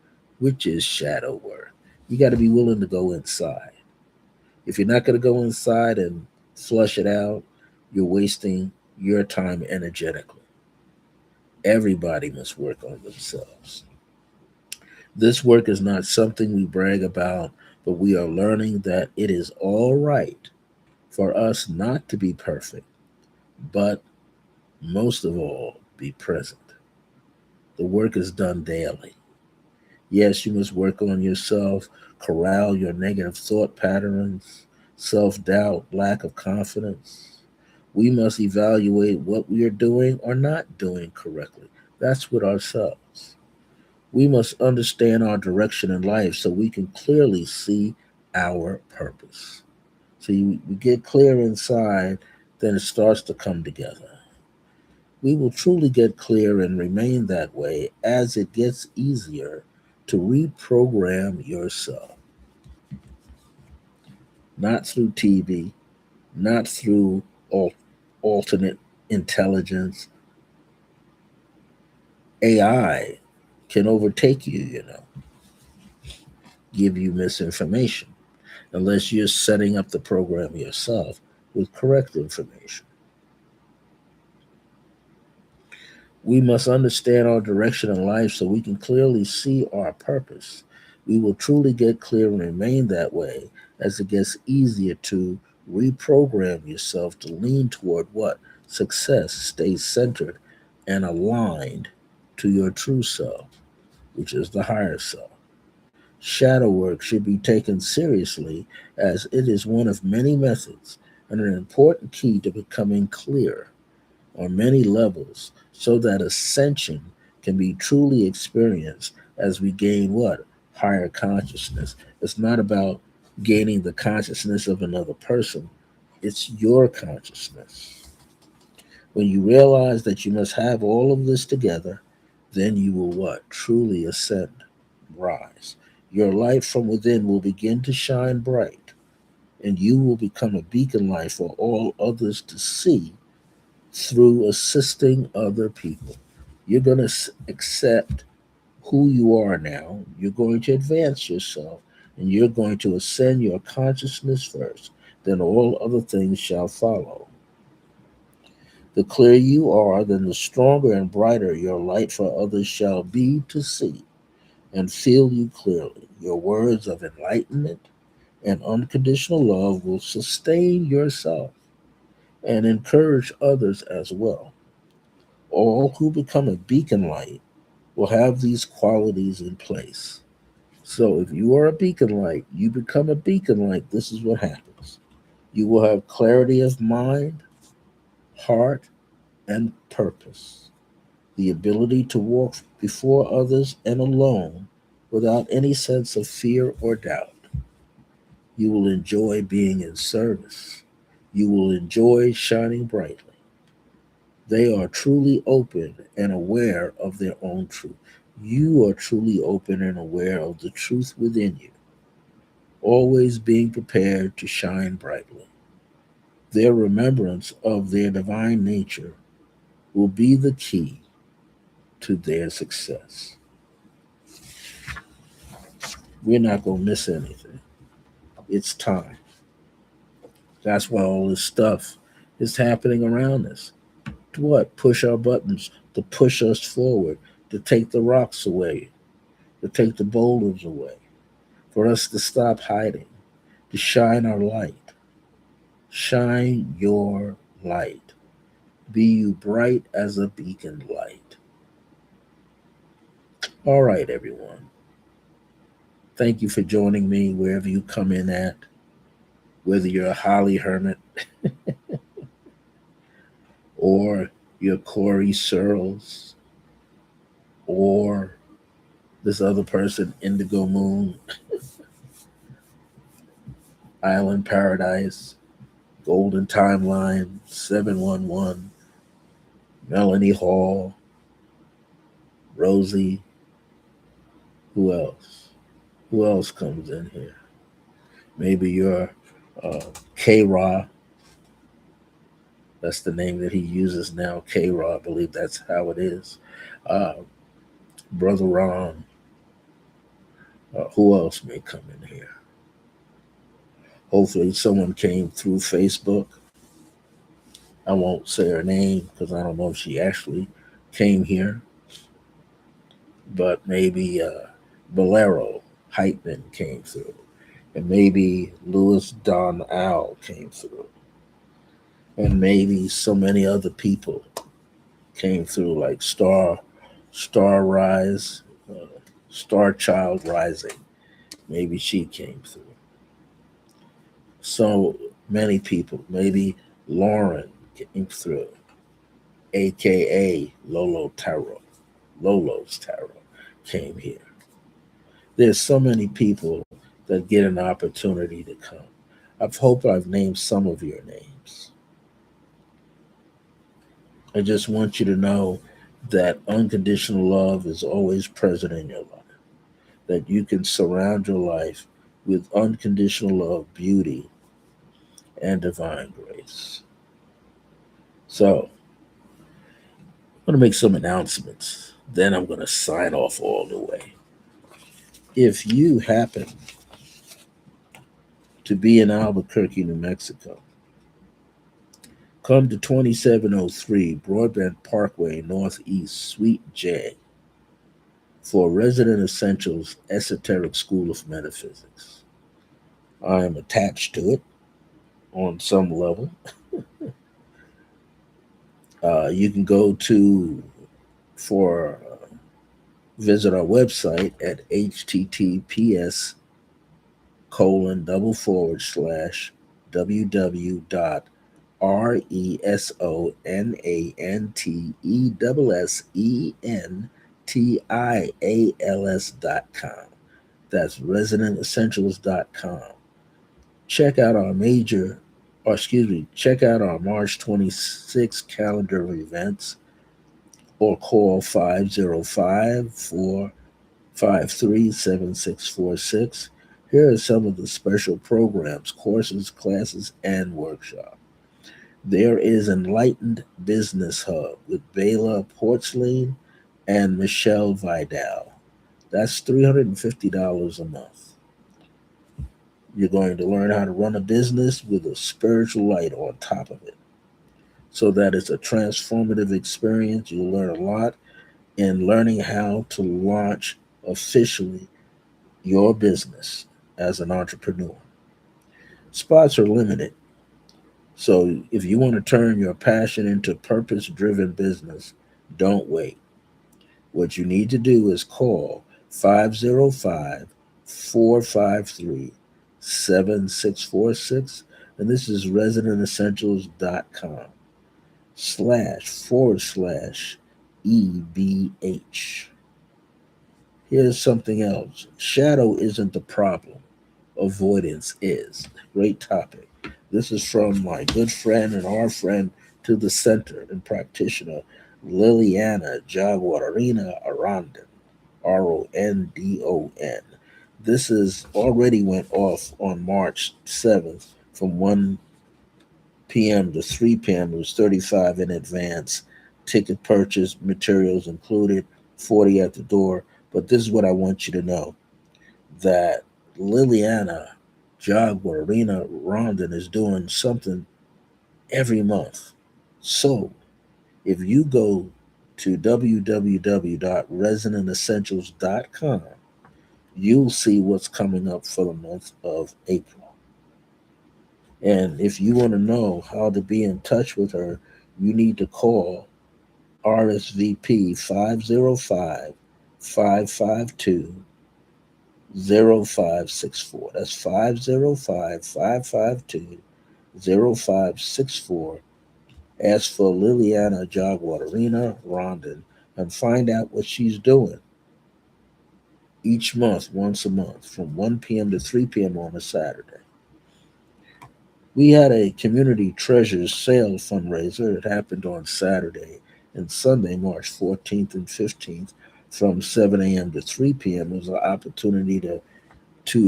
which is shadow work. You got to be willing to go inside. If you're not going to go inside and flush it out, you're wasting your time energetically. Everybody must work on themselves. This work is not something we brag about, but we are learning that it is all right for us not to be perfect, but most of all, be present. The work is done daily. Yes, you must work on yourself, corral your negative thought patterns, self doubt, lack of confidence. We must evaluate what we are doing or not doing correctly. That's with ourselves. We must understand our direction in life so we can clearly see our purpose. So you get clear inside, then it starts to come together. We will truly get clear and remain that way as it gets easier to reprogram yourself, not through TV, not through alternate intelligence. AI can overtake you, give you misinformation, unless you're setting up the program yourself with correct information. We must understand our direction in life so we can clearly see our purpose. We will truly get clear and remain that way as it gets easier to reprogram yourself to lean toward what? Success. Stay centered and aligned to your true self, which is the higher self. Shadow work should be taken seriously as it is one of many methods and an important key to becoming clear on many levels so that ascension can be truly experienced as we gain what? Higher consciousness. It's not about gaining the consciousness of another person, it's your consciousness. When you realize that you must have all of this together, then you will what? Truly ascend, rise. Your light from within will begin to shine bright, and you will become a beacon light for all others to see through assisting other people. You're going to accept who you are now. You're going to advance yourself and you're going to ascend your consciousness first. Then all other things shall follow. The clearer you are, then the stronger and brighter your light for others shall be to see and feel you clearly. Your words of enlightenment And unconditional love will sustain yourself and encourage others as well. All who become a beacon light will have these qualities in place. So if you are a beacon light, you become a beacon light, this is what happens. You will have clarity of mind, heart, and purpose. The ability to walk before others and alone without any sense of fear or doubt. You will enjoy being in service. You will enjoy shining brightly. They are truly open and aware of their own truth. You are truly open and aware of the truth within you, always being prepared to shine brightly. Their remembrance of their divine nature will be the key to their success. We're not going to miss anything. It's time. That's why all this stuff is happening around us. To what? Push our buttons, to push us forward, to take the rocks away, to take the boulders away, for us to stop hiding, to shine our light. Shine your light. Be you bright as a beacon light. All right, everyone. Thank you for joining me wherever you come in at, whether you're a Holly Hermit or you're Corey Searles or this other person, Indigo Moon, Island Paradise, Golden Timeline, 711, Melanie Hall, Rosie. Who else? Who else comes in here? Maybe you're K-Ra. That's the name that he uses now, K-Ra. I believe that's how it is. Uh, Brother Ron. Who else may come in here? Hopefully someone came through Facebook. I won't say her name because I don't know if she actually came here, but maybe Bolero Heitman came through, and maybe Louis Don Al came through, and maybe so many other people came through, like Star Rise, uh, Star Child Rising. Maybe she came through. So many people. Maybe Lauren came through, aka Lolo Tarot. Lolo's Tarot came here. There's so many people that get an opportunity to come. I hope I've named some of your names. I just want you to know that unconditional love is always present in your life, that you can surround your life with unconditional love, beauty, and divine grace. So, I'm going to make some announcements. Then I'm going to sign off all the way. If you happen to be in Albuquerque, New Mexico, come to 2703 Broadbent Parkway Northeast, Suite J, for Resident Essentials Esoteric School of Metaphysics. I am attached to it on some level. You can go to for visit our website at https://www.resensentials.com. That's residentessentials.com. Check out our check out our March 26th calendar of events, or call 505-453-7646. Here are some of the special programs, courses, classes, and workshops. There is Enlightened Business Hub with Bela Portzline and Michelle Vidal. That's $350 a month. You're going to learn how to run a business with a spiritual light on top of it. So that it's a transformative experience. You'll learn a lot in learning how to launch officially your business as an entrepreneur. Spots are limited. So if you want to turn your passion into purpose driven business, don't wait. What you need to do is call 505 453 7646, and this is residentessentials.com// EBH. Here's something else. Shadow isn't the problem, avoidance is. Great topic. This is from my good friend and our friend to the center and practitioner, Liliana Jaguarina Arondon, Rondon. This is already went off on March 7th from 1 p.m. to 3 p.m. It was 35 in advance. Ticket purchase, materials included, 40 at the door. But this is what I want you to know that Liliana Jaguarina Rondon is doing something every month. So if you go to www.resonantessentials.com, you'll see what's coming up for the month of April. And if you want to know how to be in touch with her, you need to call RSVP 505 552 0564. That's 505 552 0564. Ask for Liliana Jaguarina Rondon and find out what she's doing each month, once a month, from 1 p.m. to 3 p.m. on a Saturday. We had a community treasures sale fundraiser. It happened on Saturday and Sunday, March 14th and 15th, from 7 a.m. to 3 p.m. It was an opportunity to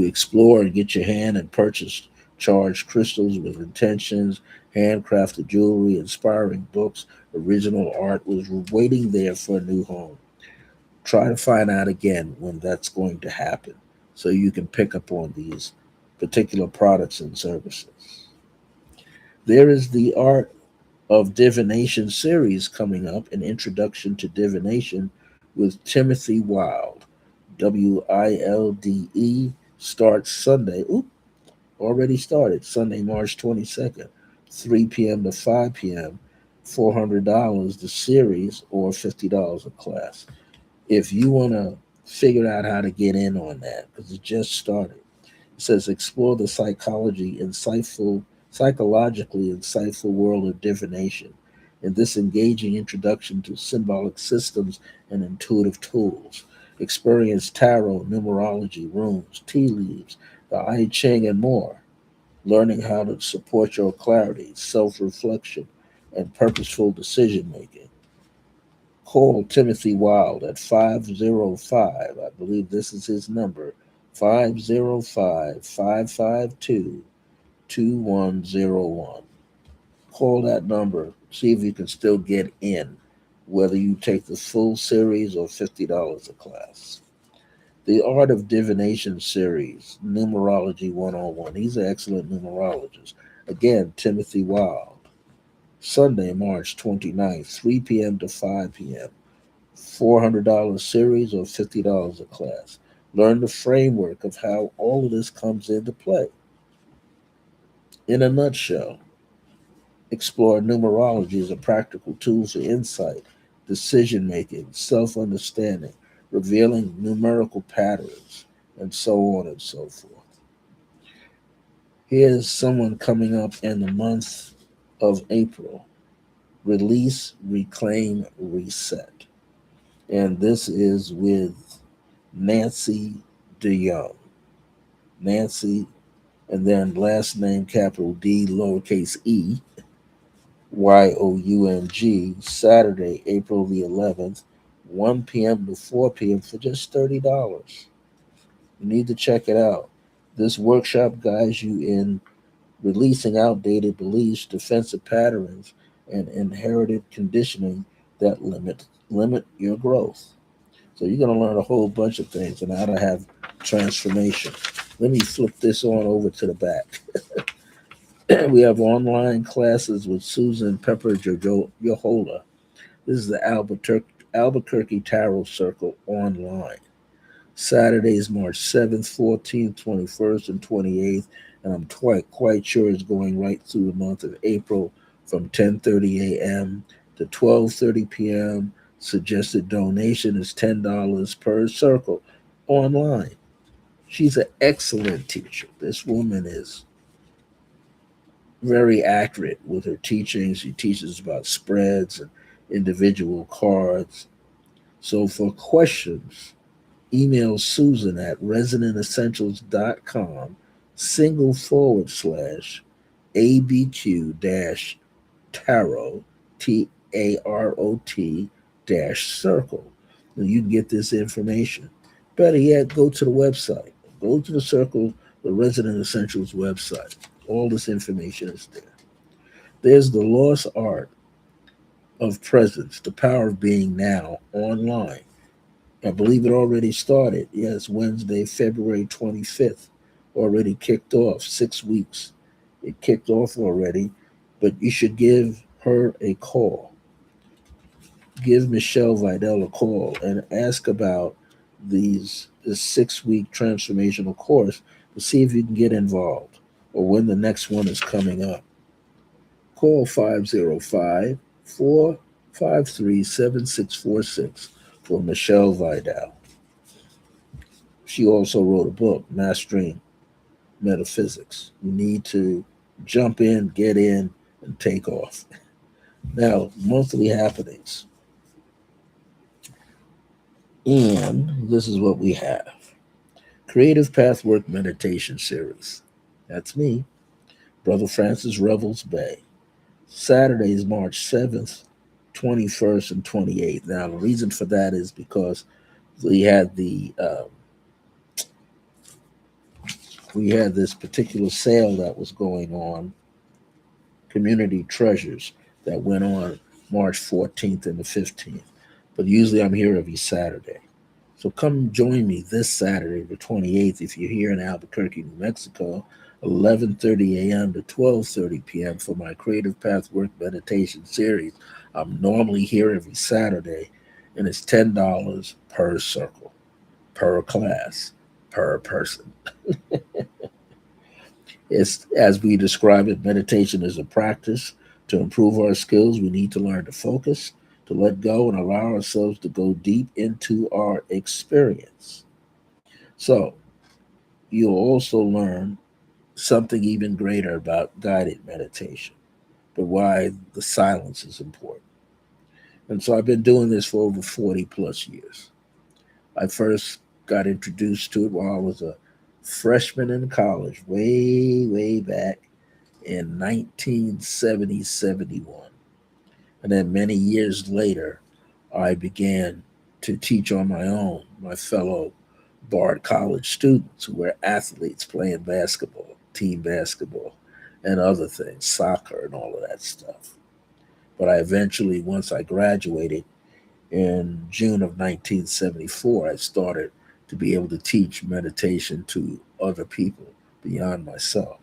explore and get your hand and purchase charged crystals with intentions, handcrafted jewelry, inspiring books, original art was waiting there for a new home. Try to find out again when that's going to happen so you can pick up on these particular products and services. There is the Art of Divination series coming up, an introduction to divination with Timothy Wilde. WILDE starts Sunday. Oop, already started Sunday, March 22nd, 3 p.m. to 5 p.m. $400 the series or $50 a class. If you want to figure out how to get in on that, because it just started, it says explore the psychologically insightful world of divination in this engaging introduction to symbolic systems and intuitive tools. Experience tarot, numerology, runes, tea leaves, the I Ching, and more. Learning how to support your clarity, self reflection, and purposeful decision making. Call Timothy Wilde at 505, I believe this is his number, 505 552 2101. Call that number, see if you can still get in, whether you take the full series or $50 a class. The Art of Divination series, Numerology 101. He's an excellent numerologist. Again, Timothy Wilde. Sunday, March 29th, 3 p.m. to 5 p.m. $400 series or $50 a class. Learn the framework of how all of this comes into play. In a nutshell, explore numerology as a practical tool for insight, decision making, self understanding, revealing numerical patterns, and so on and so forth. Here's someone coming up in the month of April: Release, Reclaim, Reset. And this is with Nancy DeYoung. Nancy, and then last name capital D, lowercase e, Young, Saturday, April the 11th, 1 p.m. to 4 p.m. for just $30. You need to check it out. This workshop guides you in releasing outdated beliefs, defensive patterns, and inherited conditioning that limit your growth. So you're going to learn a whole bunch of things and how to have transformation. Let me flip this on over to the back. We have online classes with Susan Pepper Yohola. This is the Albuquerque Tarot Circle online. Saturdays, March 7th, 14th, 21st, and 28th. and I'm quite sure it's going right through the month of April from 10:30 a.m. to 12:30 p.m. Suggested donation is $10 per circle online. She's an excellent teacher. This woman is very accurate with her teaching. She teaches about spreads and individual cards. So for questions, email Susan at resonantessentials.com /ABQ dash tarot, TAROT dash circle. And you can get this information. Better yet, go to the website. Go to the circle, the Resident Essentials website. All this information is there. There's the lost art of presence, the power of being now online. I believe it already started. Yes, Wednesday, February 25th. Already kicked off, 6 weeks. It kicked off already, but you should give her a call. Give Michelle Vidal a call and ask about this 6 week transformational course to see if you can get involved or when the next one is coming up. Call 505-453-7646 for Michelle Vidal. She also wrote a book, Mastering Metaphysics. You need to jump in, get in, and take off. Now, monthly happenings. And this is what we have. Creative Pathwork Meditation Series. That's me, Brother Francis Revels-Bey. Saturdays, March 7th, 21st, and 28th. Now, the reason for that is because we had we had this particular sale that was going on, Community Treasures, that went on March 14th and the 15th. But usually I'm here every Saturday. So come join me this Saturday, the 28th, if you're here in Albuquerque, New Mexico, 11:30 a.m. to 12:30 p.m. for my Creative Pathwork Meditation series. I'm normally here every Saturday, and it's $10 per circle, per class, per person. It's as we describe it, meditation is a practice. To improve our skills, we need to learn to focus, to let go, and allow ourselves to go deep into our experience. So, you'll also learn something even greater about guided meditation, but why the silence is important. And so I've been doing this for over 40 plus years. I first got introduced to it while I was a freshman in college, way back in 1970, 71. And then many years later, I began to teach on my own, my fellow Bard College students who were athletes playing basketball, team basketball, and other things, soccer and all of that stuff. But I eventually, once I graduated in June of 1974, I started to be able to teach meditation to other people beyond myself.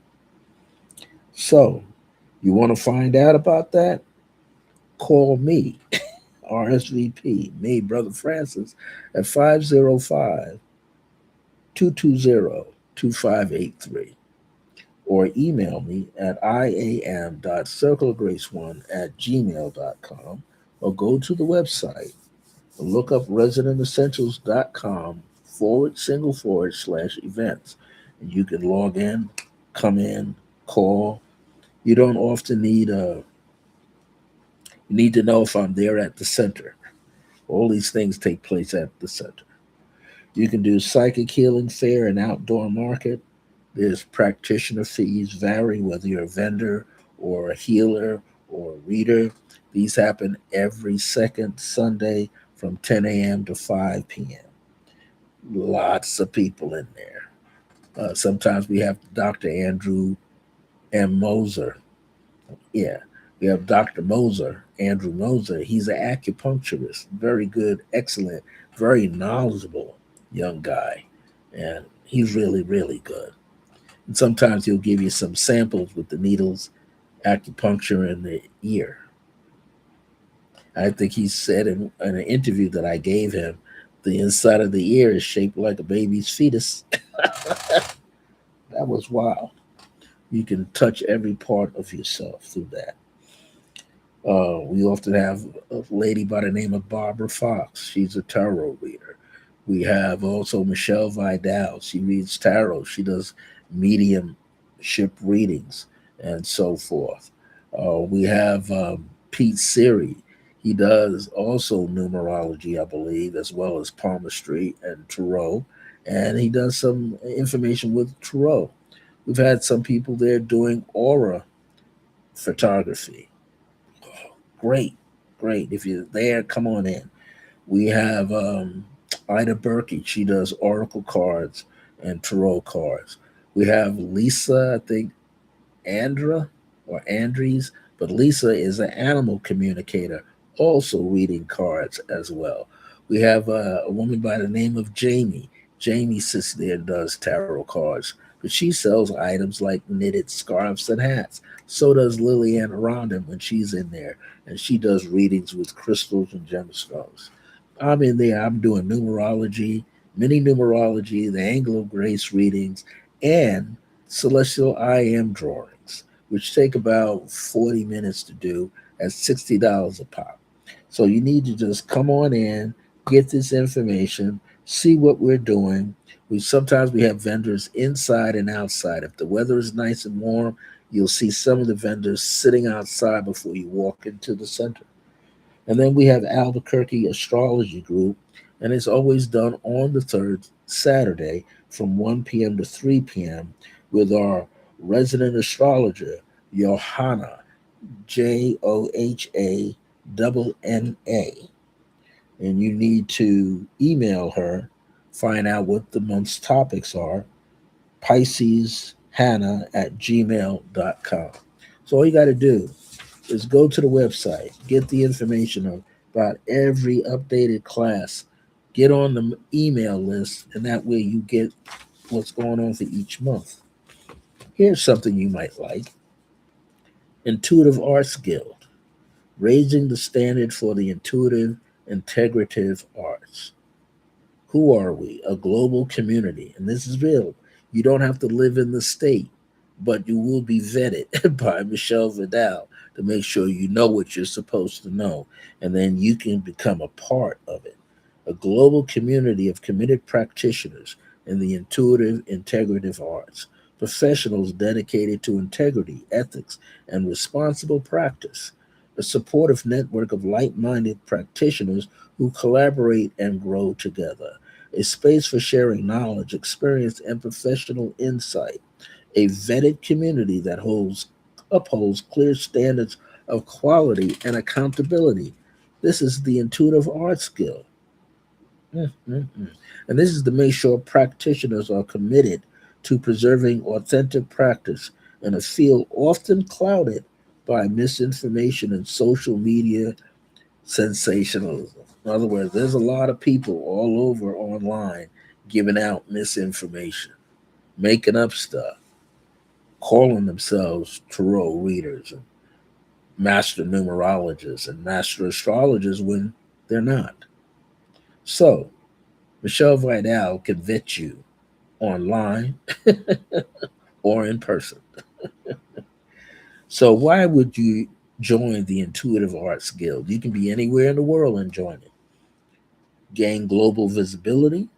So, you want to find out about that? Call me, RSVP, me, Brother Francis, at 505 220 2583, or email me at iam.circlegrace1@gmail.com, or go to the website and look up residentessentials.com /events. And you can log in, come in, call. You don't often you need to know if I'm there at the center. All these things take place at the center. You can do psychic healing fair and outdoor market. There's practitioner fees vary whether you're a vendor or a healer or a reader. These happen every second Sunday from 10 a.m. to 5 p.m. Lots of people in there. Sometimes we have Dr. Andrew M. Moser. Yeah, we have Dr. Moser, Andrew Moser. He's an acupuncturist, very good, excellent, very knowledgeable young guy. And he's really good. And sometimes he'll give you some samples with the needles, acupuncture in the ear. I think he said in an interview that I gave him, the inside of the ear is shaped like a baby's fetus. That was wild. You can touch every part of yourself through that. We often have a lady by the name of Barbara Fox. She's a tarot reader. We have also Michelle Vidal. She reads tarot. She does mediumship readings and so forth. We have Pete Siri. He does also numerology, I believe, as well as palmistry and tarot. And he does some information with tarot. We've had some people there doing aura photography. Great, great. If you're there, come on in. We have Ida Berkey. She does oracle cards and tarot cards. We have Lisa, I think, Andra or Andries, but Lisa is an animal communicator, also reading cards as well. We have a woman by the name of Jamie. Jamie sits there and does tarot cards, but she sells items like knitted scarves and hats. So does Lillian Rondon when she's in there, and she does readings with crystals and gemstones. I'm in there. I'm doing numerology, mini numerology, the angle of grace readings, and celestial I am drawings, which take about 40 minutes to do at $60 a pop. So you need to just come on in, get this information, see what we're doing. We have vendors inside and outside. If the weather is nice and warm, you'll see some of the vendors sitting outside before you walk into the center. And then we have Albuquerque Astrology Group, and it's always done on the third Saturday from 1 p.m. to 3 p.m. with our resident astrologer, Johanna, Johana. And you need to email her, find out what the month's topics are, PiscesHannah@gmail.com. So all you got to do is go to the website, get the information about every updated class, get on the email list, and that way you get what's going on for each month. Here's something you might like: Intuitive Arts Guild, raising the standard for the intuitive, integrative arts. Who are we? A global community. And this is real. You don't have to live in the state, but you will be vetted by Michelle Vidal to make sure you know what you're supposed to know. And then you can become a part of it. A global community of committed practitioners in the intuitive, integrative arts. Professionals dedicated to integrity, ethics, and responsible practice. A supportive network of like minded practitioners who collaborate and grow together, a space for sharing knowledge, experience, and professional insight, a vetted community that upholds clear standards of quality and accountability. This is the Intuitive Arts Guild. Mm. And this is to make sure practitioners are committed to preserving authentic practice in a field often clouded by misinformation and social media sensationalism. In other words, there's a lot of people all over online giving out misinformation, making up stuff, calling themselves tarot readers and master numerologists and master astrologers when they're not. So, Michelle Vidal can vet you online or in person. So, why would you join the Intuitive Arts Guild? You can be anywhere in the world and join it. Gain global visibility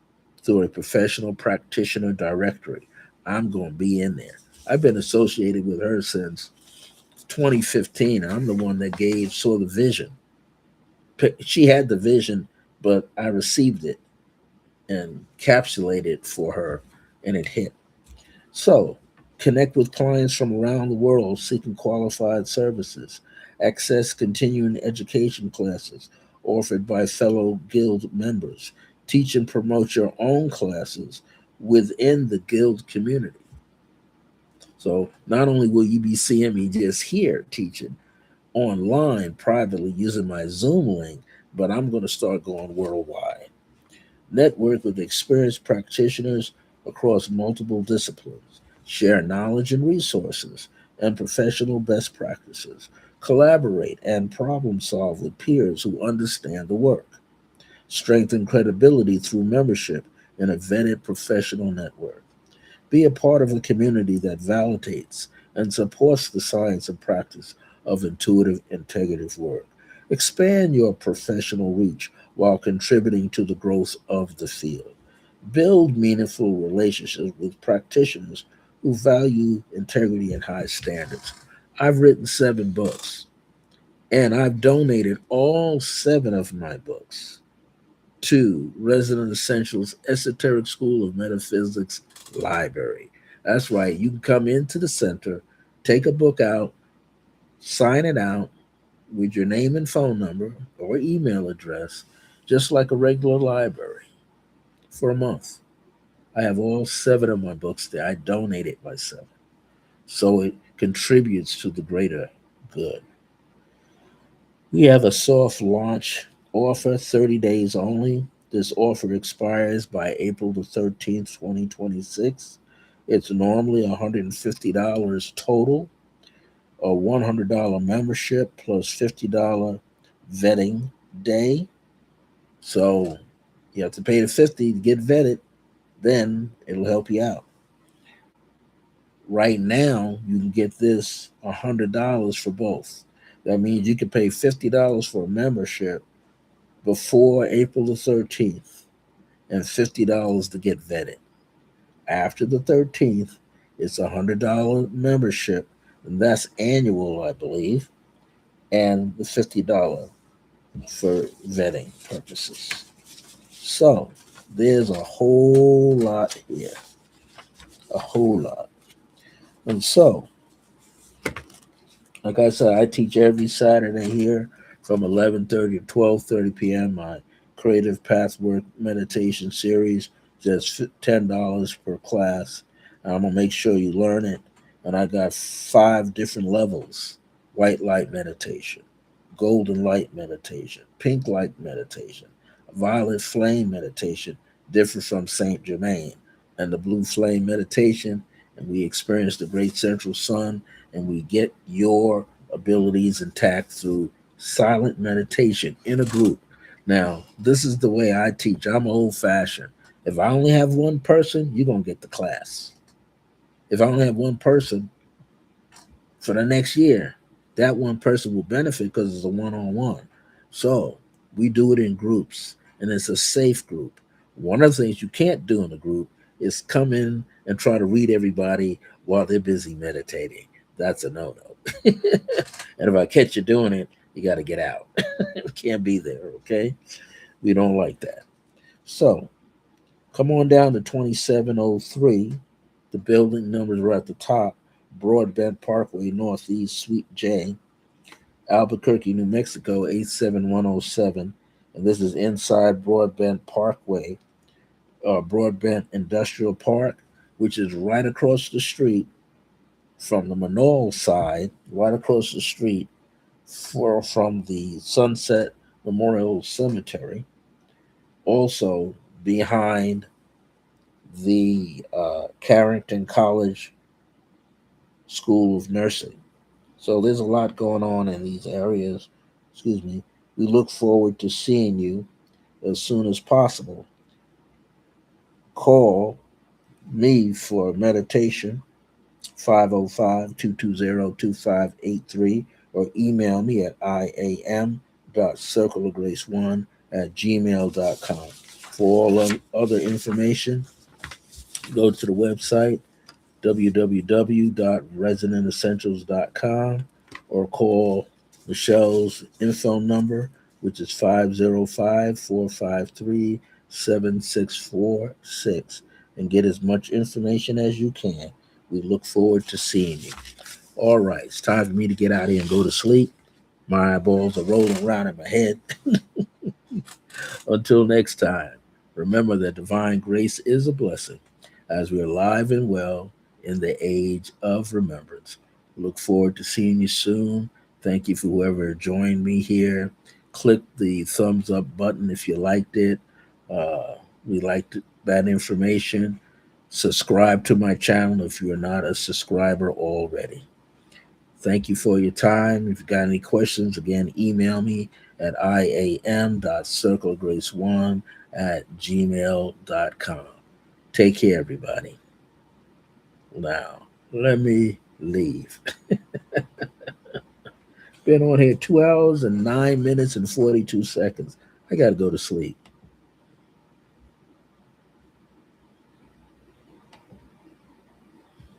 through a professional practitioner directory. I'm going to be in there. I've been associated with her since 2015. I'm the one that saw the vision. She had the vision, but I received it and encapsulated it for her, and it hit. So, connect with clients from around the world seeking qualified services. Access continuing education classes offered by fellow guild members. Teach and promote your own classes within the guild community. So, not only will you be seeing me just here teaching online privately using my Zoom link, but I'm going to start going worldwide. Network with experienced practitioners across multiple disciplines, share knowledge and resources, and professional best practices, collaborate and problem solve with peers who understand the work, strengthen credibility through membership in a vetted professional network, be a part of a community that validates and supports the science and practice of intuitive integrative work. Expand your professional reach while contributing to the growth of the field. Build meaningful relationships with practitioners who value integrity and high standards. I've written 7 books, and I've donated all 7 of my books to Resident Essentials Esoteric School of Metaphysics Library. That's right, you can come into the center, take a book out, sign it out with your name and phone number or email address, just like a regular library, for a month. I have all 7 of my books there. I donated my 7. So it contributes to the greater good. We have a soft launch offer, 30 days only. This offer expires by April the 13th, 2026. It's normally $150 total, a $100 membership plus $50 vetting day. So you have to pay the 50 to get vetted, then it'll help you out. Right now, you can get this $100 for both. That means you can pay $50 for a membership before April the 13th and $50 to get vetted. After the 13th, it's a $100 membership, and that's annual, I believe, and the $50 for vetting purposes. So there's a whole lot here, a whole lot. And so, like I said, I teach every Saturday here from 11:30 to 12:30 p.m. My Creative Pathwork Meditation series, just $10 per class. And I'm gonna make sure you learn it. And I got 5 different levels: white light meditation, golden light meditation, pink light meditation, violet flame meditation, different from Saint Germain, and the blue flame meditation. And we experience the great central sun, and we get your abilities intact through silent meditation in a group. Now, this is the way I teach. I'm old fashioned. If I only have one person, you're going to get the class. If I only have one person for the next year, that one person will benefit because it's a one on one. So we do it in groups, and it's a safe group. One of the things you can't do in a group is come in and try to read everybody while they're busy meditating. That's a no no. And if I catch you doing it, you got to get out. You can't be there, okay? We don't like that. So come on down to 2703. The building numbers are at the top. Broadbent Parkway, Northeast, Suite J, Albuquerque, New Mexico, 87107. And this is inside Broadbent Parkway, Broadbent Industrial Park, which is right across the street from the Manoal side, right across the street from the Sunset Memorial Cemetery, also behind the Carrington College School of Nursing. So there's a lot going on in these areas. Excuse me. We look forward to seeing you as soon as possible. Call me for meditation, 505-220-2583, or email me at iam.circleofgrace1@gmail.com. For all other information, go to the website www.residentessentials.com or call Michelle's info number, which is 505-453-7646, and get as much information as you can. We look forward to seeing you. All right, it's time for me to get out of here and go to sleep. My eyeballs are rolling around in my head. Until next time, remember that divine grace is a blessing as we're alive and well in the age of remembrance. Look forward to seeing you soon. Thank you for whoever joined me here. Click the thumbs up button if you liked it. We liked that information. Subscribe to my channel if you're not a subscriber already. Thank you for your time. If you got any questions, again, email me at iam.circlegrace1@gmail.com. Take care, everybody. Now, let me leave. Been on here 2 hours and 9 minutes and 42 seconds. I got to go to sleep.